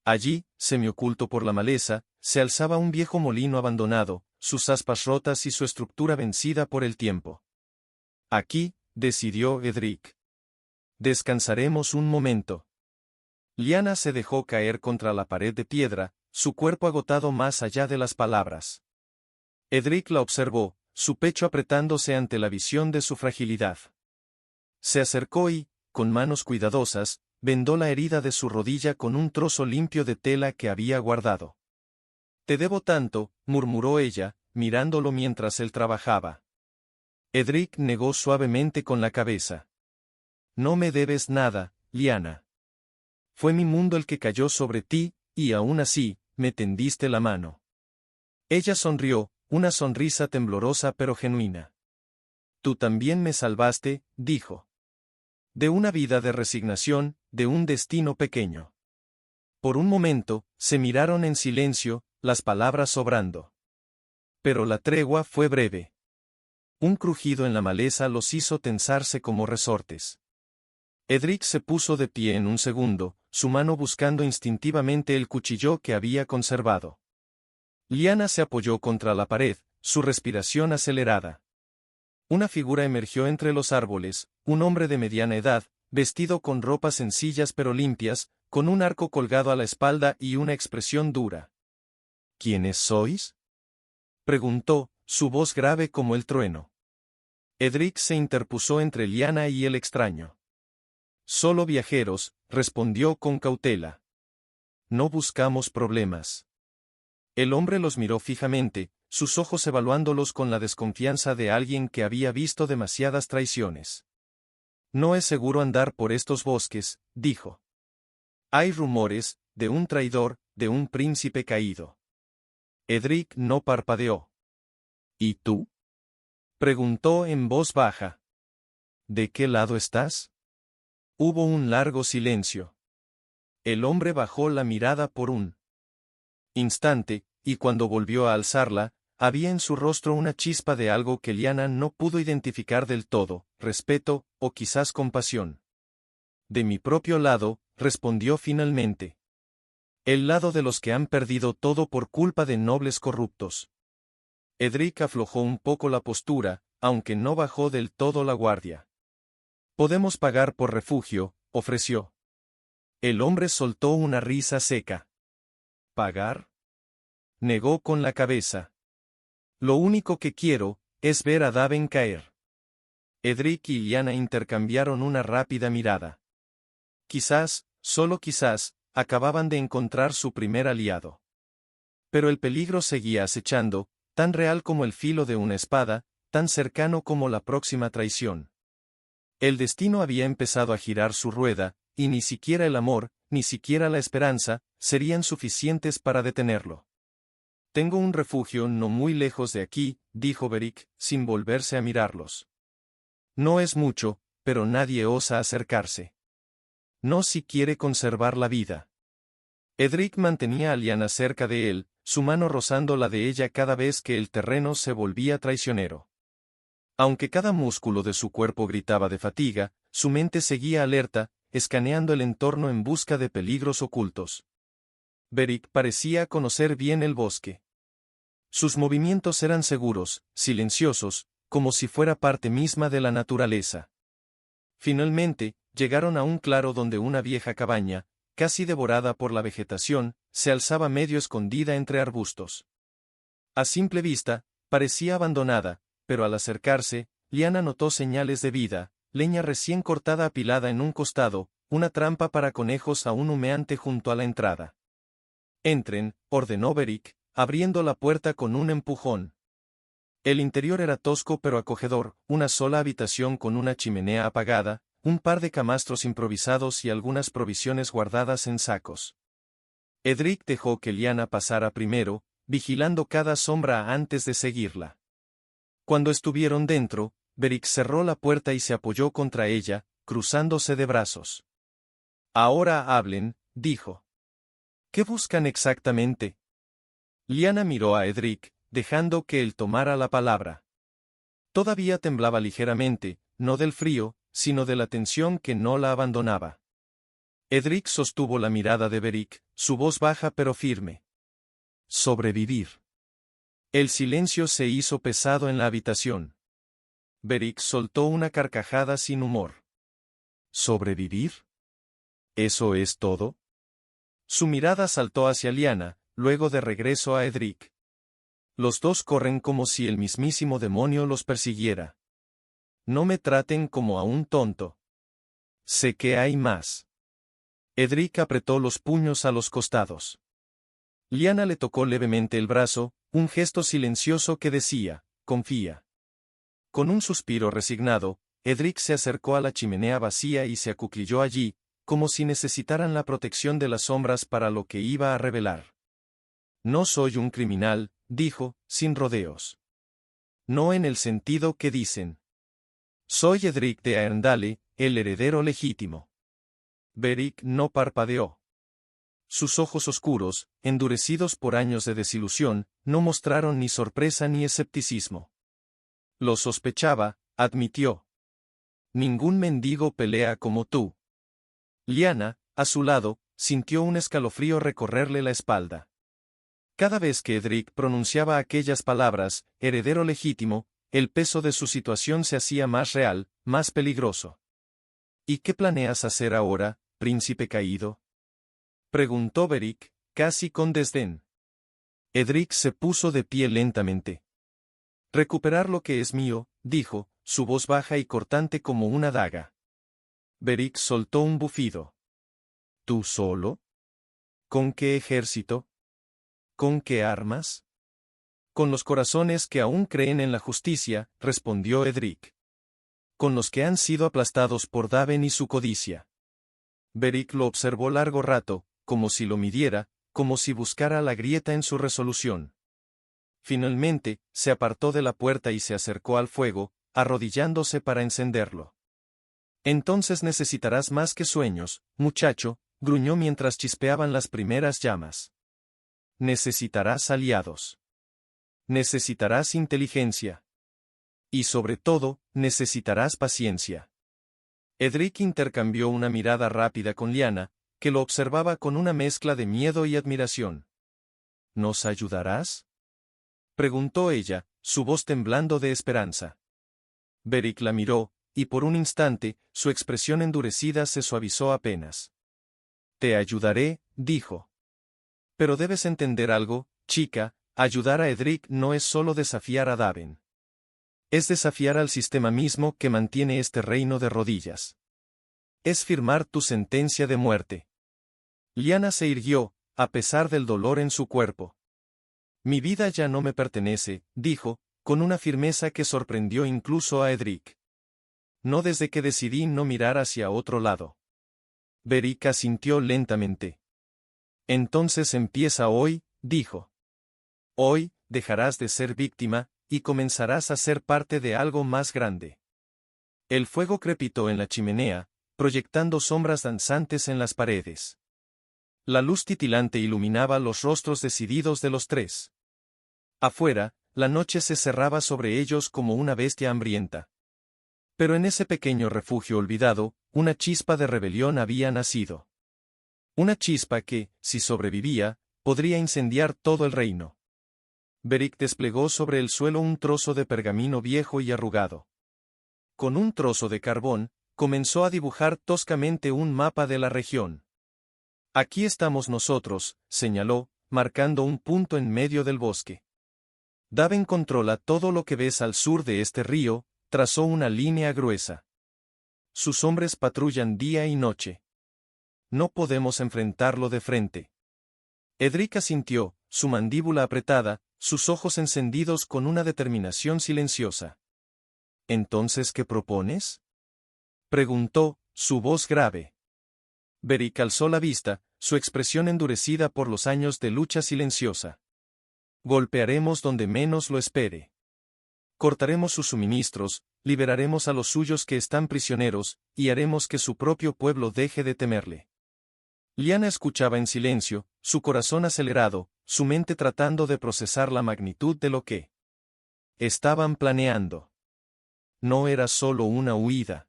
Allí, semioculto por la maleza, se alzaba un viejo molino abandonado, sus aspas rotas y su estructura vencida por el tiempo. Aquí, decidió Edric. Descansaremos un momento. Lyanna se dejó caer contra la pared de piedra, su cuerpo agotado más allá de las palabras. Edric la observó, su pecho apretándose ante la visión de su fragilidad. Se acercó y, con manos cuidadosas, vendó la herida de su rodilla con un trozo limpio de tela que había guardado. «Te debo tanto», murmuró ella, mirándolo mientras él trabajaba. Edric negó suavemente con la cabeza. «No me debes nada, Lyanna. Fue mi mundo el que cayó sobre ti, y aún así, me tendiste la mano». Ella sonrió, una sonrisa temblorosa pero genuina. «Tú también me salvaste», dijo. «De una vida de resignación, de un destino pequeño». Por un momento, se miraron en silencio, las palabras sobrando. Pero la tregua fue breve. Un crujido en la maleza los hizo tensarse como resortes. Edric se puso de pie en un segundo, su mano buscando instintivamente el cuchillo que había conservado. Lyanna se apoyó contra la pared, su respiración acelerada. Una figura emergió entre los árboles, un hombre de mediana edad, vestido con ropas sencillas pero limpias, con un arco colgado a la espalda y una expresión dura. «¿Quiénes sois?», preguntó, su voz grave como el trueno. Edric se interpuso entre Lyanna y el extraño. «Solo viajeros», respondió con cautela. «No buscamos problemas». El hombre los miró fijamente, sus ojos evaluándolos con la desconfianza de alguien que había visto demasiadas traiciones. «No es seguro andar por estos bosques», dijo. «Hay rumores, de un traidor, de un príncipe caído». Edric no parpadeó. «¿Y tú?», preguntó en voz baja. «¿De qué lado estás?». Hubo un largo silencio. El hombre bajó la mirada por un instante, y cuando volvió a alzarla, había en su rostro una chispa de algo que Lyanna no pudo identificar del todo, respeto, o quizás compasión. «De mi propio lado», respondió finalmente. «El lado de los que han perdido todo por culpa de nobles corruptos». Edric aflojó un poco la postura, aunque no bajó del todo la guardia. «Podemos pagar por refugio», ofreció. El hombre soltó una risa seca. «¿Pagar?», negó con la cabeza. «Lo único que quiero, es ver a Daven caer». Edric y Lyanna intercambiaron una rápida mirada. Quizás, solo quizás, acababan de encontrar su primer aliado. Pero el peligro seguía acechando, tan real como el filo de una espada, tan cercano como la próxima traición. El destino había empezado a girar su rueda, y ni siquiera el amor, ni siquiera la esperanza, serían suficientes para detenerlo. Tengo un refugio no muy lejos de aquí, dijo Beric, sin volverse a mirarlos. No es mucho, pero nadie osa acercarse. No si quiere conservar la vida. Edric mantenía a Lyanna cerca de él, su mano rozando la de ella cada vez que el terreno se volvía traicionero. Aunque cada músculo de su cuerpo gritaba de fatiga, su mente seguía alerta, escaneando el entorno en busca de peligros ocultos. Beric parecía conocer bien el bosque. Sus movimientos eran seguros, silenciosos, como si fuera parte misma de la naturaleza. Finalmente, llegaron a un claro donde una vieja cabaña, casi devorada por la vegetación, se alzaba medio escondida entre arbustos. A simple vista, parecía abandonada, pero al acercarse, Lyanna notó señales de vida, leña recién cortada apilada en un costado, una trampa para conejos aún humeante junto a la entrada. Entren, ordenó Beric, abriendo la puerta con un empujón. El interior era tosco pero acogedor, una sola habitación con una chimenea apagada, un par de camastros improvisados y algunas provisiones guardadas en sacos. Edric dejó que Lyanna pasara primero, vigilando cada sombra antes de seguirla. Cuando estuvieron dentro, Beric cerró la puerta y se apoyó contra ella, cruzándose de brazos. Ahora hablen, dijo. ¿Qué buscan exactamente? Lyanna miró a Edric, dejando que él tomara la palabra. Todavía temblaba ligeramente, no del frío, sino de la tensión que no la abandonaba. Edric sostuvo la mirada de Beric, su voz baja pero firme. Sobrevivir. El silencio se hizo pesado en la habitación. Beric soltó una carcajada sin humor. ¿Sobrevivir? ¿Eso es todo? Su mirada saltó hacia Lyanna, luego de regreso a Edric. Los dos corren como si el mismísimo demonio los persiguiera. No me traten como a un tonto. Sé que hay más. Edric apretó los puños a los costados. Lyanna le tocó levemente el brazo, un gesto silencioso que decía, confía. Con un suspiro resignado, Edric se acercó a la chimenea vacía y se acuclilló allí, como si necesitaran la protección de las sombras para lo que iba a revelar. No soy un criminal, dijo, sin rodeos. No en el sentido que dicen. Soy Edric de Aerndale, el heredero legítimo. Beric no parpadeó. Sus ojos oscuros, endurecidos por años de desilusión, no mostraron ni sorpresa ni escepticismo. Lo sospechaba, admitió. Ningún mendigo pelea como tú. Lyanna, a su lado, sintió un escalofrío recorrerle la espalda. Cada vez que Edric pronunciaba aquellas palabras, heredero legítimo, el peso de su situación se hacía más real, más peligroso. ¿Y qué planeas hacer ahora, príncipe caído? Preguntó Beric, casi con desdén. Edric se puso de pie lentamente. Recuperar lo que es mío, dijo, su voz baja y cortante como una daga. Beric soltó un bufido. ¿Tú solo? ¿Con qué ejército? ¿Con qué armas? Con los corazones que aún creen en la justicia, respondió Edric. Con los que han sido aplastados por Daven y su codicia. Beric lo observó largo rato, como si lo midiera, como si buscara la grieta en su resolución. Finalmente, se apartó de la puerta y se acercó al fuego, arrodillándose para encenderlo. Entonces necesitarás más que sueños, muchacho, gruñó mientras chispeaban las primeras llamas. Necesitarás aliados. Necesitarás inteligencia. Y sobre todo, necesitarás paciencia. Edric intercambió una mirada rápida con Lyanna, que lo observaba con una mezcla de miedo y admiración. ¿Nos ayudarás? Preguntó ella, su voz temblando de esperanza. Beric la miró, y por un instante, su expresión endurecida se suavizó apenas. Te ayudaré, dijo. Pero debes entender algo, chica, ayudar a Edric no es solo desafiar a Daven. Es desafiar al sistema mismo que mantiene este reino de rodillas. Es firmar tu sentencia de muerte. Lyanna se irguió, a pesar del dolor en su cuerpo. Mi vida ya no me pertenece, dijo, con una firmeza que sorprendió incluso a Edric. No desde que decidí no mirar hacia otro lado. Beric asintió lentamente. Entonces empieza hoy, dijo. Hoy, dejarás de ser víctima, y comenzarás a ser parte de algo más grande. El fuego crepitó en la chimenea, proyectando sombras danzantes en las paredes. La luz titilante iluminaba los rostros decididos de los tres. Afuera, la noche se cerraba sobre ellos como una bestia hambrienta. Pero en ese pequeño refugio olvidado, una chispa de rebelión había nacido. Una chispa que, si sobrevivía, podría incendiar todo el reino. Beric desplegó sobre el suelo un trozo de pergamino viejo y arrugado. Con un trozo de carbón, comenzó a dibujar toscamente un mapa de la región. Aquí estamos nosotros, señaló, marcando un punto en medio del bosque. Daven controla todo lo que ves al sur de este río, trazó una línea gruesa. Sus hombres patrullan día y noche. No podemos enfrentarlo de frente. Edric asintió, su mandíbula apretada, sus ojos encendidos con una determinación silenciosa. ¿Entonces qué propones?, preguntó, su voz grave. Beric alzó la vista, su expresión endurecida por los años de lucha silenciosa. Golpearemos donde menos lo espere. Cortaremos sus suministros, liberaremos a los suyos que están prisioneros, y haremos que su propio pueblo deje de temerle. Lyanna escuchaba en silencio, su corazón acelerado, su mente tratando de procesar la magnitud de lo que estaban planeando. No era solo una huida.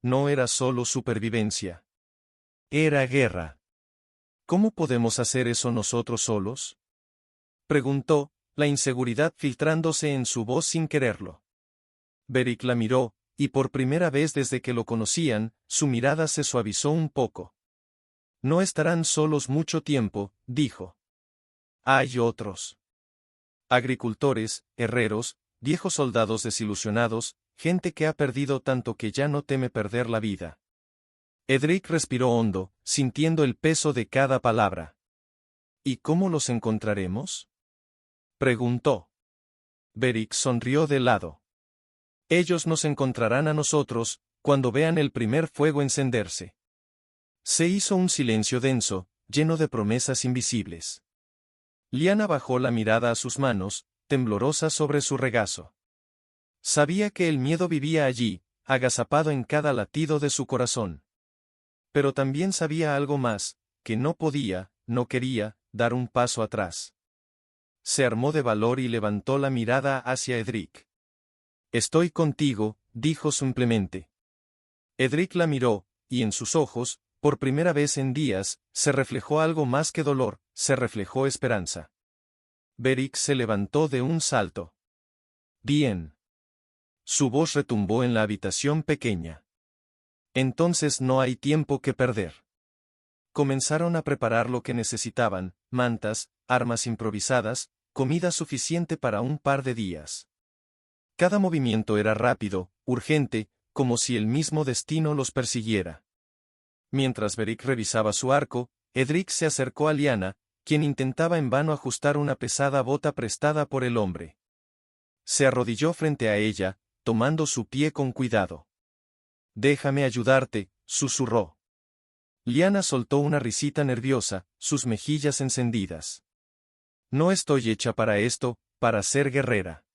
No era solo supervivencia. Era guerra. ¿Cómo podemos hacer eso nosotros solos?, preguntó, la inseguridad filtrándose en su voz sin quererlo. Beric la miró, y por primera vez desde que lo conocían, su mirada se suavizó un poco. No estarán solos mucho tiempo, dijo. Hay otros. Agricultores, herreros, viejos soldados desilusionados, gente que ha perdido tanto que ya no teme perder la vida. Edric respiró hondo, sintiendo el peso de cada palabra. ¿Y cómo los encontraremos?, preguntó. Beric sonrió de lado. Ellos nos encontrarán a nosotros, cuando vean el primer fuego encenderse. Se hizo un silencio denso, lleno de promesas invisibles. Lyanna bajó la mirada a sus manos, temblorosa sobre su regazo. Sabía que el miedo vivía allí, agazapado en cada latido de su corazón. Pero también sabía algo más, que no podía, no quería, dar un paso atrás. Se armó de valor y levantó la mirada hacia Edric. Estoy contigo, dijo simplemente. Edric la miró, y en sus ojos, por primera vez en días, se reflejó algo más que dolor, se reflejó esperanza. Beric se levantó de un salto. Bien. Su voz retumbó en la habitación pequeña. Entonces no hay tiempo que perder. Comenzaron a preparar lo que necesitaban, mantas, armas improvisadas, comida suficiente para un par de días. Cada movimiento era rápido, urgente, como si el mismo destino los persiguiera. Mientras Beric revisaba su arco, Edric se acercó a Lyanna, quien intentaba en vano ajustar una pesada bota prestada por el hombre. Se arrodilló frente a ella, tomando su pie con cuidado. Déjame ayudarte, susurró. Lyanna soltó una risita nerviosa, sus mejillas encendidas. No estoy hecha para esto, para ser guerrera.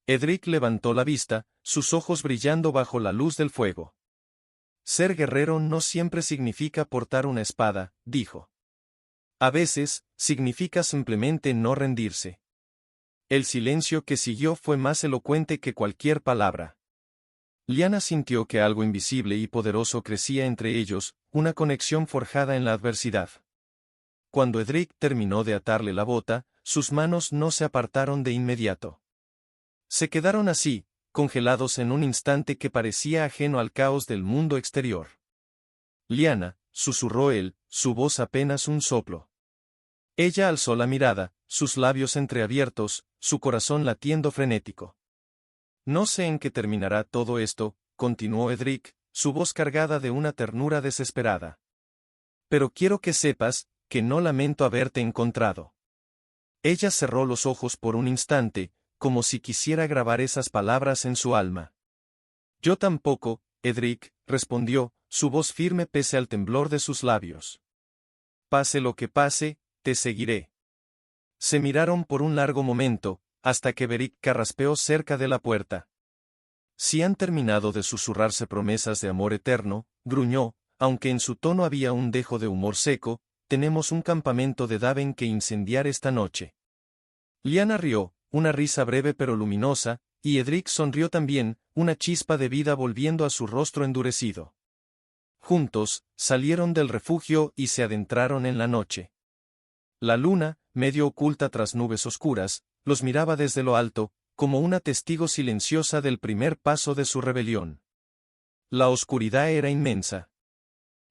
Edric levantó la vista, sus ojos brillando bajo la luz del fuego. Ser guerrero no siempre significa portar una espada, dijo. A veces, significa simplemente no rendirse. El silencio que siguió fue más elocuente que cualquier palabra. Lyanna sintió que algo invisible y poderoso crecía entre ellos, una conexión forjada en la adversidad. Cuando Edric terminó de atarle la bota, sus manos no se apartaron de inmediato. Se quedaron así, congelados en un instante que parecía ajeno al caos del mundo exterior. Lyanna, susurró él, su voz apenas un soplo. Ella alzó la mirada, sus labios entreabiertos, su corazón latiendo frenético. No sé en qué terminará todo esto, continuó Edric, su voz cargada de una ternura desesperada. Pero quiero que sepas, que no lamento haberte encontrado. Ella cerró los ojos por un instante, como si quisiera grabar esas palabras en su alma. Yo tampoco, Edric, respondió, su voz firme pese al temblor de sus labios. Pase lo que pase, te seguiré. Se miraron por un largo momento, hasta que Beric carraspeó cerca de la puerta. Si han terminado de susurrarse promesas de amor eterno, gruñó, aunque en su tono había un dejo de humor seco, tenemos un campamento de Daven que incendiar esta noche. Lyanna rió, una risa breve pero luminosa, y Edric sonrió también, una chispa de vida volviendo a su rostro endurecido. Juntos, salieron del refugio y se adentraron en la noche. La luna, medio oculta tras nubes oscuras, los miraba desde lo alto, como una testigo silenciosa del primer paso de su rebelión. La oscuridad era inmensa.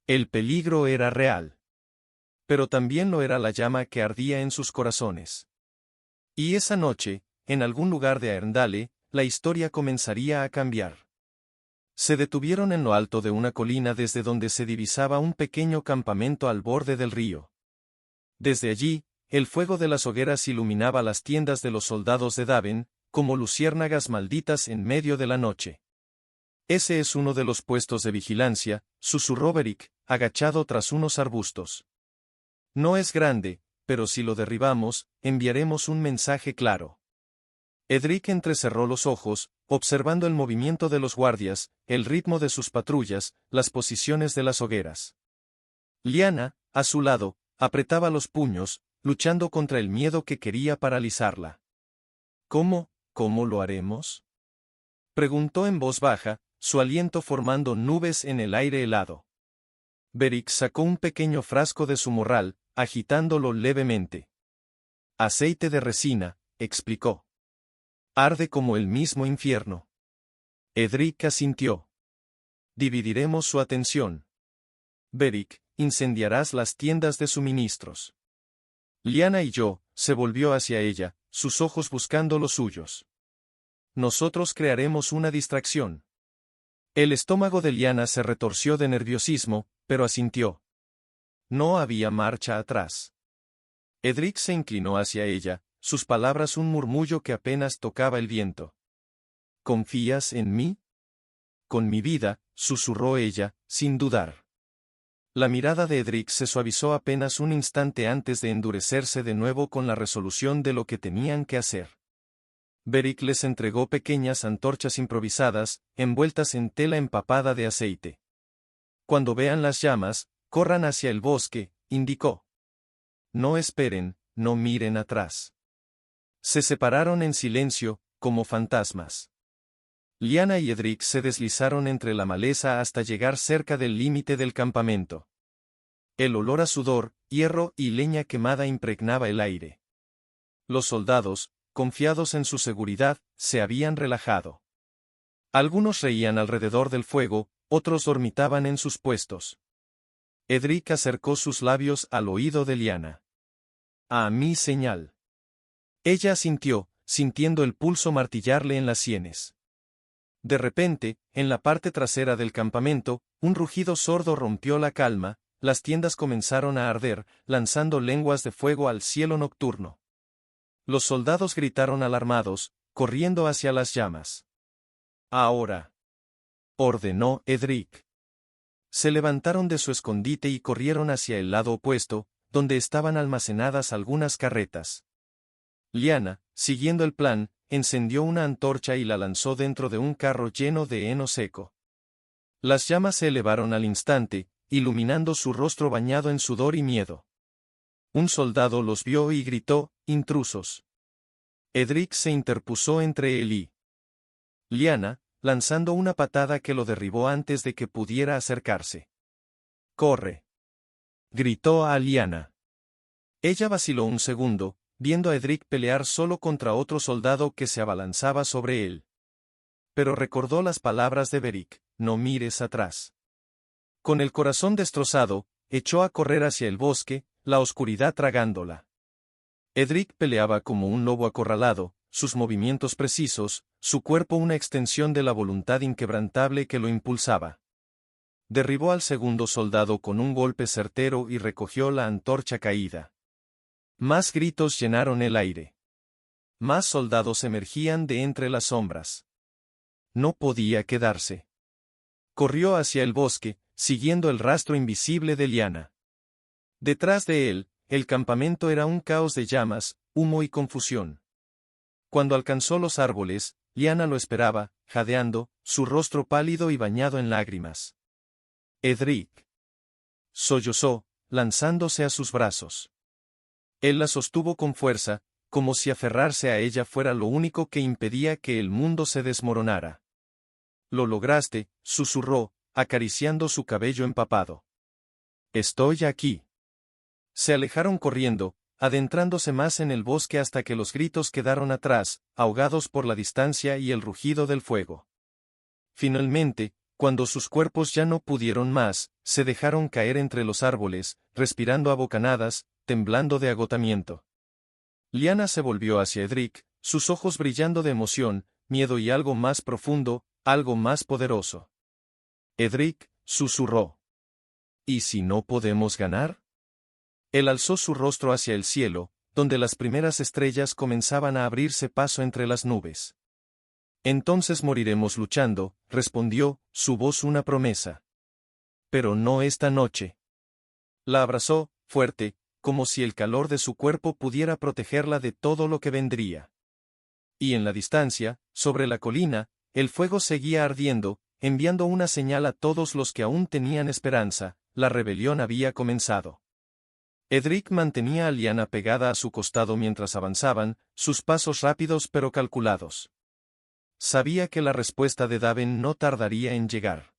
El peligro era real. Pero también lo era la llama que ardía en sus corazones. Y esa noche, en algún lugar de Aerndale, la historia comenzaría a cambiar. Se detuvieron en lo alto de una colina desde donde se divisaba un pequeño campamento al borde del río. Desde allí, el fuego de las hogueras iluminaba las tiendas de los soldados de Daven, como luciérnagas malditas en medio de la noche. Ese es uno de los puestos de vigilancia, susurró Beric, agachado tras unos arbustos. No es grande, pero si lo derribamos, enviaremos un mensaje claro. Edric entrecerró los ojos, observando el movimiento de los guardias, el ritmo de sus patrullas, las posiciones de las hogueras. Lyanna, a su lado, apretaba los puños, luchando contra el miedo que quería paralizarla. ¿Cómo lo haremos?, preguntó en voz baja, su aliento formando nubes en el aire helado. Beric sacó un pequeño frasco de su morral, agitándolo levemente. Aceite de resina, explicó. Arde como el mismo infierno. Edric asintió. Dividiremos su atención. Beric, incendiarás las tiendas de suministros. Lyanna y yo, se volvió hacia ella, sus ojos buscando los suyos. Nosotros crearemos una distracción. El estómago de Lyanna se retorció de nerviosismo, pero asintió. No había marcha atrás. Edric se inclinó hacia ella, sus palabras un murmullo que apenas tocaba el viento. ¿Confías en mí? Con mi vida, susurró ella, sin dudar. La mirada de Edric se suavizó apenas un instante antes de endurecerse de nuevo con la resolución de lo que tenían que hacer. Beric les entregó pequeñas antorchas improvisadas, envueltas en tela empapada de aceite. Cuando vean las llamas, corran hacia el bosque, indicó. No esperen, no miren atrás. Se separaron en silencio, como fantasmas. Lyanna y Edric se deslizaron entre la maleza hasta llegar cerca del límite del campamento. El olor a sudor, hierro y leña quemada impregnaba el aire. Los soldados, confiados en su seguridad, se habían relajado. Algunos reían alrededor del fuego, otros dormitaban en sus puestos. Edric acercó sus labios al oído de Lyanna. A mi señal. Ella asintió, sintiendo el pulso martillarle en las sienes. De repente, en la parte trasera del campamento, un rugido sordo rompió la calma, las tiendas comenzaron a arder, lanzando lenguas de fuego al cielo nocturno. Los soldados gritaron alarmados, corriendo hacia las llamas. Ahora, ordenó Edric. Se levantaron de su escondite y corrieron hacia el lado opuesto, donde estaban almacenadas algunas carretas. Lyanna, siguiendo el plan, encendió una antorcha y la lanzó dentro de un carro lleno de heno seco. Las llamas se elevaron al instante, iluminando su rostro bañado en sudor y miedo. Un soldado los vio y gritó, intrusos. Edric se interpuso entre él y Lyanna, lanzando una patada que lo derribó antes de que pudiera acercarse. ¡Corre!, gritó a Lyanna. Ella vaciló un segundo, viendo a Edric pelear solo contra otro soldado que se abalanzaba sobre él. Pero recordó las palabras de Beric, no mires atrás. Con el corazón destrozado, echó a correr hacia el bosque, la oscuridad tragándola. Edric peleaba como un lobo acorralado, sus movimientos precisos, su cuerpo una extensión de la voluntad inquebrantable que lo impulsaba. Derribó al segundo soldado con un golpe certero y recogió la antorcha caída. Más gritos llenaron el aire. Más soldados emergían de entre las sombras. No podía quedarse. Corrió hacia el bosque, siguiendo el rastro invisible de Lyanna. Detrás de él, el campamento era un caos de llamas, humo y confusión. Cuando alcanzó los árboles, Lyanna lo esperaba, jadeando, su rostro pálido y bañado en lágrimas. Edric. Sollozó, lanzándose a sus brazos. Él la sostuvo con fuerza, como si aferrarse a ella fuera lo único que impedía que el mundo se desmoronara. Lo lograste, susurró, acariciando su cabello empapado. Estoy aquí. Se alejaron corriendo, adentrándose más en el bosque hasta que los gritos quedaron atrás, ahogados por la distancia y el rugido del fuego. Finalmente, cuando sus cuerpos ya no pudieron más, se dejaron caer entre los árboles, respirando a bocanadas, temblando de agotamiento. Lyanna se volvió hacia Edric, sus ojos brillando de emoción, miedo y algo más profundo, algo más poderoso. Edric, susurró. ¿Y si no podemos ganar? Él alzó su rostro hacia el cielo, donde las primeras estrellas comenzaban a abrirse paso entre las nubes. Entonces moriremos luchando, respondió, su voz una promesa. Pero no esta noche. La abrazó, fuerte, como si el calor de su cuerpo pudiera protegerla de todo lo que vendría. Y en la distancia, sobre la colina, el fuego seguía ardiendo, enviando una señal a todos los que aún tenían esperanza, la rebelión había comenzado. Edric mantenía a Lyanna pegada a su costado mientras avanzaban, sus pasos rápidos pero calculados. Sabía que la respuesta de Daven no tardaría en llegar.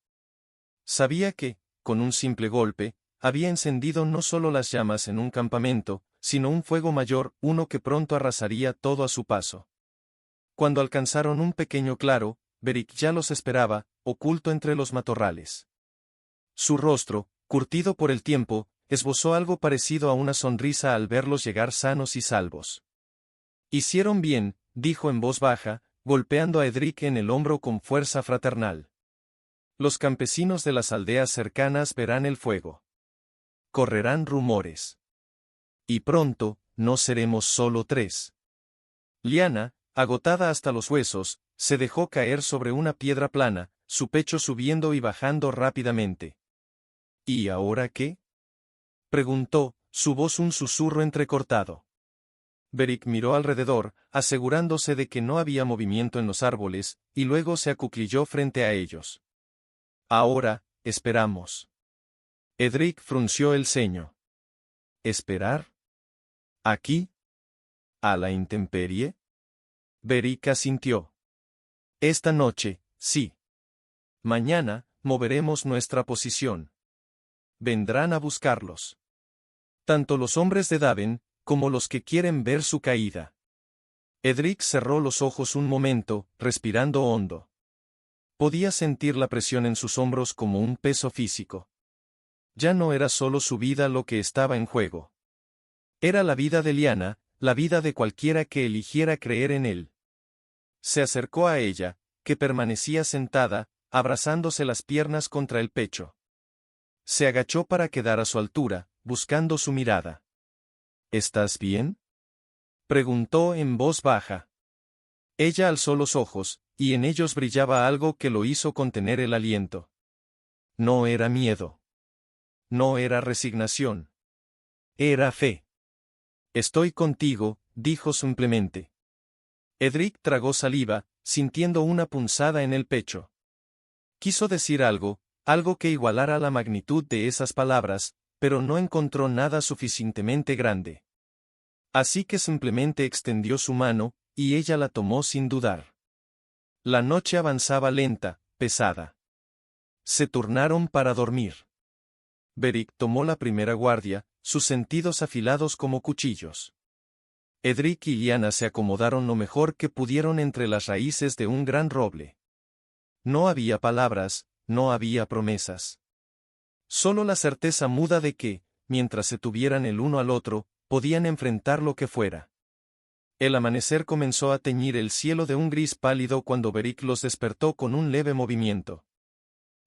Sabía que, con un simple golpe, había encendido no solo las llamas en un campamento, sino un fuego mayor, uno que pronto arrasaría todo a su paso. Cuando alcanzaron un pequeño claro, Beric ya los esperaba, oculto entre los matorrales. Su rostro, curtido por el tiempo, esbozó algo parecido a una sonrisa al verlos llegar sanos y salvos. Hicieron bien, dijo en voz baja, golpeando a Edric en el hombro con fuerza fraternal. Los campesinos de las aldeas cercanas verán el fuego. Correrán rumores. Y pronto, no seremos solo 3. Lyanna, agotada hasta los huesos, se dejó caer sobre una piedra plana, su pecho subiendo y bajando rápidamente. ¿Y ahora qué? Preguntó, su voz un susurro entrecortado. Beric miró alrededor, asegurándose de que no había movimiento en los árboles, y luego se acuclilló frente a ellos. Ahora, esperamos. Edric frunció el ceño. ¿Esperar? ¿Aquí? ¿A la intemperie? Beric asintió. Esta noche, sí. Mañana, moveremos nuestra posición. Vendrán a buscarlos. Tanto los hombres de Daven, como los que quieren ver su caída. Edric cerró los ojos un momento, respirando hondo. Podía sentir la presión en sus hombros como un peso físico. Ya no era solo su vida lo que estaba en juego. Era la vida de Lyanna, la vida de cualquiera que eligiera creer en él. Se acercó a ella, que permanecía sentada, abrazándose las piernas contra el pecho. Se agachó para quedar a su altura, buscando su mirada. ¿Estás bien? Preguntó en voz baja. Ella alzó los ojos, y en ellos brillaba algo que lo hizo contener el aliento. No era miedo. No era resignación. Era fe. Estoy contigo, dijo simplemente. Edric tragó saliva, sintiendo una punzada en el pecho. Quiso decir algo, algo que igualara la magnitud de esas palabras, pero no encontró nada suficientemente grande. Así que simplemente extendió su mano, y ella la tomó sin dudar. La noche avanzaba lenta, pesada. Se turnaron para dormir. Beric tomó la primera guardia, sus sentidos afilados como cuchillos. Edric y Lyanna se acomodaron lo mejor que pudieron entre las raíces de un gran roble. No había palabras, no había promesas. Solo la certeza muda de que, mientras se tuvieran el uno al otro, podían enfrentar lo que fuera. El amanecer comenzó a teñir el cielo de un gris pálido cuando Beric los despertó con un leve movimiento.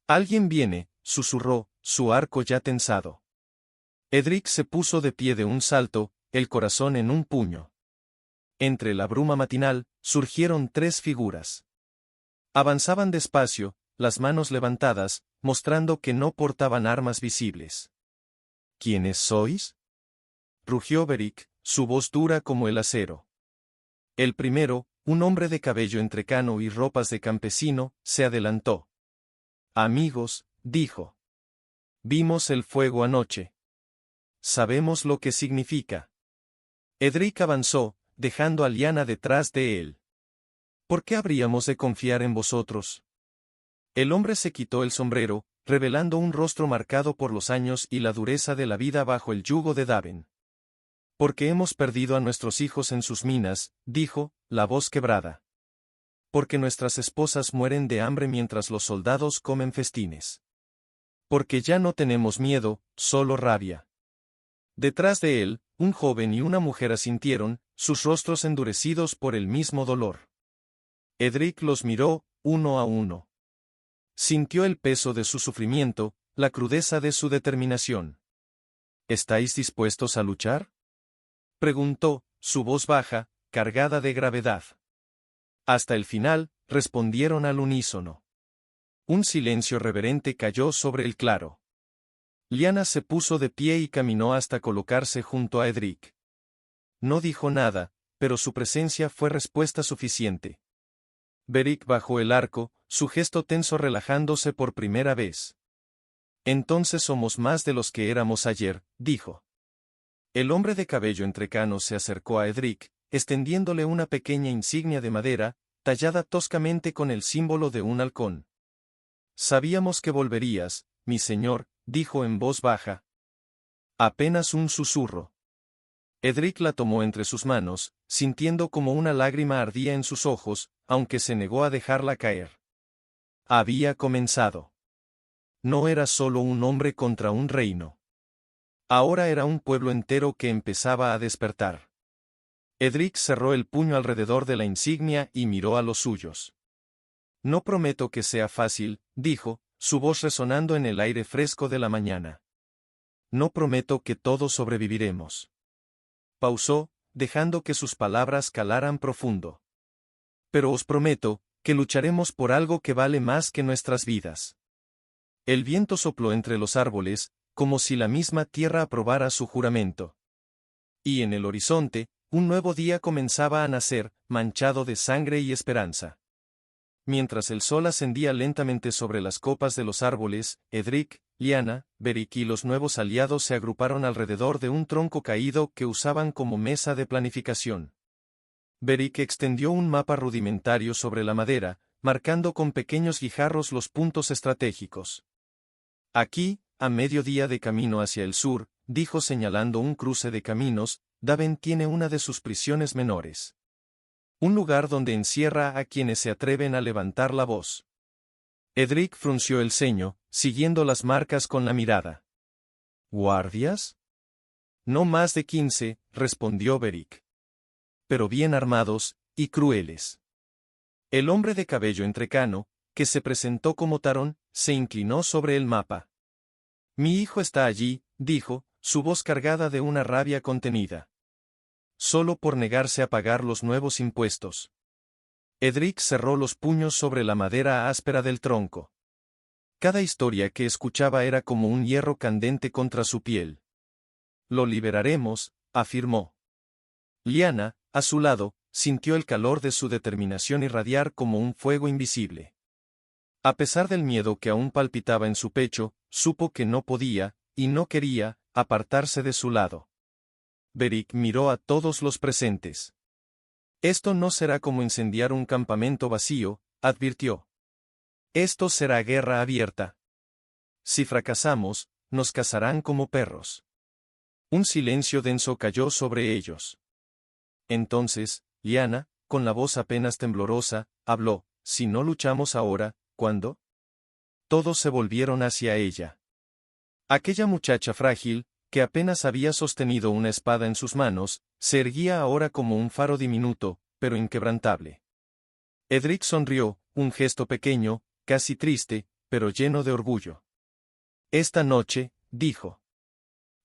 «Alguien viene», susurró, su arco ya tensado. Edric se puso de pie de un salto, el corazón en un puño. Entre la bruma matinal, surgieron 3 figuras. Avanzaban despacio, las manos levantadas, mostrando que no portaban armas visibles. «¿Quiénes sois?», rugió Beric, su voz dura como el acero. El primero, un hombre de cabello entrecano y ropas de campesino, se adelantó. «Amigos», dijo. «Vimos el fuego anoche. Sabemos lo que significa». Edric avanzó, dejando a Lyanna detrás de él. «¿Por qué habríamos de confiar en vosotros?». El hombre se quitó el sombrero, revelando un rostro marcado por los años y la dureza de la vida bajo el yugo de Daven. «Porque hemos perdido a nuestros hijos en sus minas», dijo, la voz quebrada. «Porque nuestras esposas mueren de hambre mientras los soldados comen festines. Porque ya no tenemos miedo, solo rabia». Detrás de él, un joven y una mujer asintieron, sus rostros endurecidos por el mismo dolor. Edric los miró, uno a uno. Sintió el peso de su sufrimiento, la crudeza de su determinación. «¿Estáis dispuestos a luchar?», preguntó, su voz baja, cargada de gravedad. «Hasta el final», respondieron al unísono. Un silencio reverente cayó sobre el claro. Lyanna se puso de pie y caminó hasta colocarse junto a Edric. No dijo nada, pero su presencia fue respuesta suficiente. Beric bajó el arco, su gesto tenso relajándose por primera vez. «Entonces somos más de los que éramos ayer», dijo. El hombre de cabello entrecano se acercó a Edric, extendiéndole una pequeña insignia de madera, tallada toscamente con el símbolo de un halcón. «Sabíamos que volverías, mi señor», dijo en voz baja. Apenas un susurro. Edric la tomó entre sus manos, sintiendo como una lágrima ardía en sus ojos, aunque se negó a dejarla caer. Había comenzado. No era solo un hombre contra un reino. Ahora era un pueblo entero que empezaba a despertar. Edric cerró el puño alrededor de la insignia y miró a los suyos. «No prometo que sea fácil», dijo, su voz resonando en el aire fresco de la mañana. «No prometo que todos sobreviviremos». Pausó, dejando que sus palabras calaran profundo. «Pero os prometo, que lucharemos por algo que vale más que nuestras vidas». El viento sopló entre los árboles, como si la misma tierra aprobara su juramento. Y en el horizonte, un nuevo día comenzaba a nacer, manchado de sangre y esperanza. Mientras el sol ascendía lentamente sobre las copas de los árboles, Edric, Lyanna, Beric y los nuevos aliados se agruparon alrededor de un tronco caído que usaban como mesa de planificación. Beric extendió un mapa rudimentario sobre la madera, marcando con pequeños guijarros los puntos estratégicos. «Aquí, a mediodía de camino hacia el sur», dijo señalando un cruce de caminos, «Daven tiene una de sus prisiones menores. Un lugar donde encierra a quienes se atreven a levantar la voz». Edric frunció el ceño, siguiendo las marcas con la mirada. «¿Guardias?». «No más de 15», respondió Beric. «Pero bien armados, y crueles». El hombre de cabello entrecano, que se presentó como Tarón, se inclinó sobre el mapa. «Mi hijo está allí», dijo, su voz cargada de una rabia contenida. «Solo por negarse a pagar los nuevos impuestos». Edric cerró los puños sobre la madera áspera del tronco. Cada historia que escuchaba era como un hierro candente contra su piel. «Lo liberaremos», afirmó. Lyanna, a su lado, sintió el calor de su determinación irradiar como un fuego invisible. A pesar del miedo que aún palpitaba en su pecho, supo que no podía, y no quería, apartarse de su lado. Beric miró a todos los presentes. «Esto no será como incendiar un campamento vacío», advirtió. «Esto será guerra abierta. Si fracasamos, nos cazarán como perros». Un silencio denso cayó sobre ellos. Entonces, Lyanna, con la voz apenas temblorosa, habló: «Si no luchamos ahora, ¿cuándo?». Todos se volvieron hacia ella. Aquella muchacha frágil, que apenas había sostenido una espada en sus manos, se erguía ahora como un faro diminuto, pero inquebrantable. Edric sonrió, un gesto pequeño, casi triste, pero lleno de orgullo. Esta noche, dijo.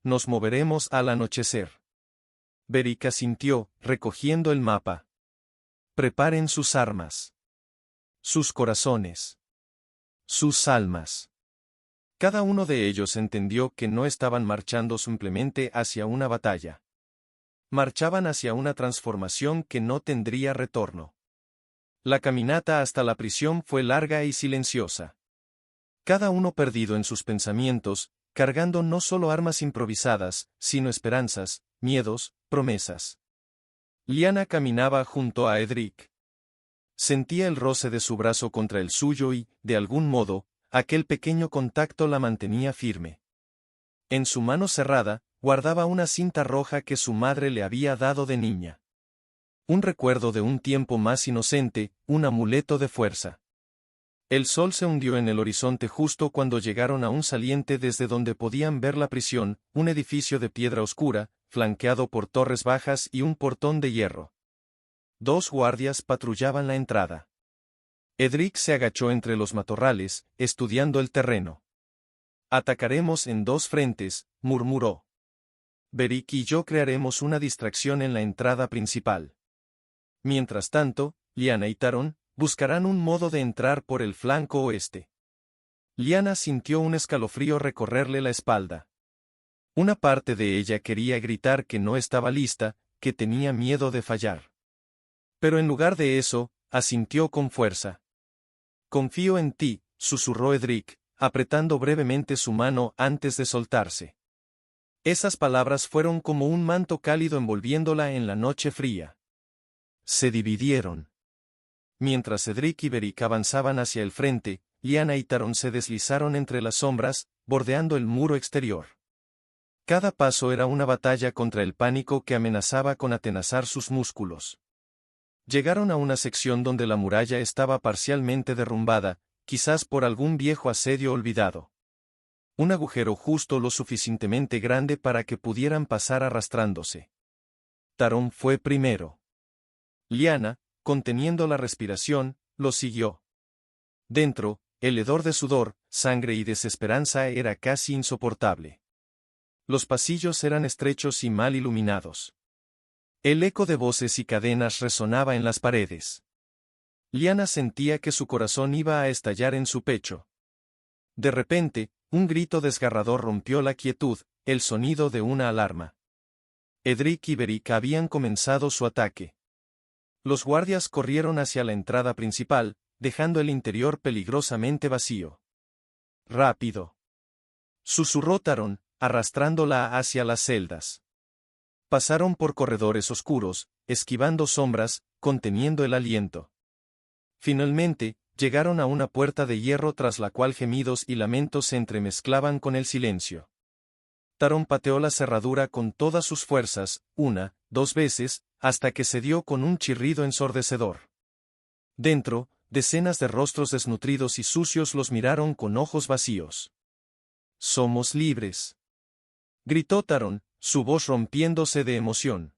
Nos moveremos al anochecer. Beric asintió, recogiendo el mapa. Preparen sus armas. Sus corazones. Sus almas. Cada uno de ellos entendió que no estaban marchando simplemente hacia una batalla. Marchaban hacia una transformación que no tendría retorno. La caminata hasta la prisión fue larga y silenciosa. Cada uno perdido en sus pensamientos, cargando no solo armas improvisadas, sino esperanzas, miedos, promesas. Lyanna caminaba junto a Edric. Sentía el roce de su brazo contra el suyo y, de algún modo, aquel pequeño contacto la mantenía firme. En su mano cerrada, guardaba una cinta roja que su madre le había dado de niña. Un recuerdo de un tiempo más inocente, un amuleto de fuerza. El sol se hundió en el horizonte justo cuando llegaron a un saliente desde donde podían ver la prisión, un edificio de piedra oscura, flanqueado por torres bajas y un portón de hierro. 2 guardias patrullaban la entrada. Edric se agachó entre los matorrales, estudiando el terreno. Atacaremos en 2 frentes, murmuró. Beric y yo crearemos una distracción en la entrada principal. Mientras tanto, Lyanna y Taron buscarán un modo de entrar por el flanco oeste. Lyanna sintió un escalofrío recorrerle la espalda. Una parte de ella quería gritar que no estaba lista, que tenía miedo de fallar. Pero en lugar de eso, asintió con fuerza. Confío en ti, susurró Edric, apretando brevemente su mano antes de soltarse. Esas palabras fueron como un manto cálido envolviéndola en la noche fría. Se dividieron. Mientras Edric y Beric avanzaban hacia el frente, Lyanna y Taron se deslizaron entre las sombras, bordeando el muro exterior. Cada paso era una batalla contra el pánico que amenazaba con atenazar sus músculos. Llegaron a una sección donde la muralla estaba parcialmente derrumbada, quizás por algún viejo asedio olvidado. Un agujero justo lo suficientemente grande para que pudieran pasar arrastrándose. Taron fue primero. Lyanna, conteniendo la respiración, lo siguió. Dentro, el hedor de sudor, sangre y desesperanza era casi insoportable. Los pasillos eran estrechos y mal iluminados. El eco de voces y cadenas resonaba en las paredes. Lyanna sentía que su corazón iba a estallar en su pecho. De repente, un grito desgarrador rompió la quietud, el sonido de una alarma. Edric y Beric habían comenzado su ataque. Los guardias corrieron hacia la entrada principal, dejando el interior peligrosamente vacío. «Rápido», susurró Taron, arrastrándola hacia las celdas. Pasaron por corredores oscuros, esquivando sombras, conteniendo el aliento. Finalmente, llegaron a una puerta de hierro tras la cual gemidos y lamentos se entremezclaban con el silencio. Taron pateó la cerradura con todas sus fuerzas, 1, 2 veces, hasta que se dio con un chirrido ensordecedor. Dentro, decenas de rostros desnutridos y sucios los miraron con ojos vacíos. «Somos libres», gritó Taron, su voz rompiéndose de emoción.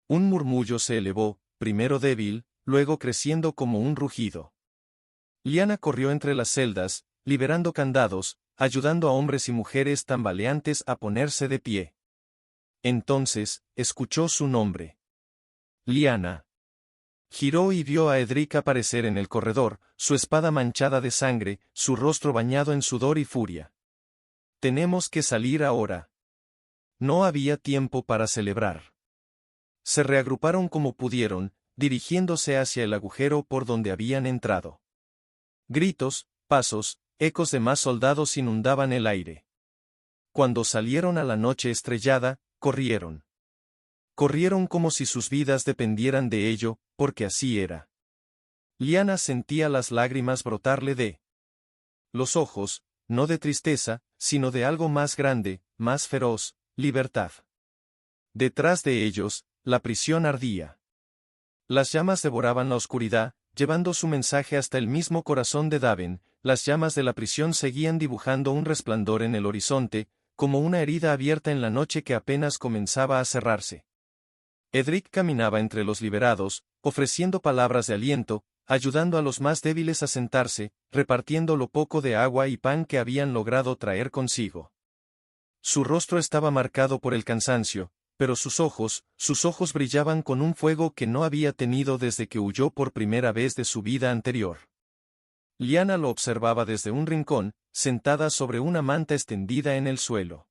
Un murmullo se elevó, primero débil, luego creciendo como un rugido. Lyanna corrió entre las celdas, liberando candados, ayudando a hombres y mujeres tambaleantes a ponerse de pie. Entonces, escuchó su nombre. Lyanna. Giró y vio a Edric aparecer en el corredor, su espada manchada de sangre, su rostro bañado en sudor y furia. «Tenemos que salir ahora». No había tiempo para celebrar. Se reagruparon como pudieron, dirigiéndose hacia el agujero por donde habían entrado. Gritos, pasos, ecos de más soldados inundaban el aire. Cuando salieron a la noche estrellada, corrieron. Corrieron como si sus vidas dependieran de ello, porque así era. Lyanna sentía las lágrimas brotarle de los ojos, no de tristeza, sino de algo más grande, más feroz, libertad. Detrás de ellos, la prisión ardía. Las llamas devoraban la oscuridad, llevando su mensaje hasta el mismo corazón de Daven. Las llamas de la prisión seguían dibujando un resplandor en el horizonte, como una herida abierta en la noche que apenas comenzaba a cerrarse. Edric caminaba entre los liberados, ofreciendo palabras de aliento, ayudando a los más débiles a sentarse, repartiendo lo poco de agua y pan que habían logrado traer consigo. Su rostro estaba marcado por el cansancio, pero sus ojos brillaban con un fuego que no había tenido desde que huyó por primera vez de su vida anterior. Lyanna lo observaba desde un rincón, sentada sobre una manta extendida en el suelo.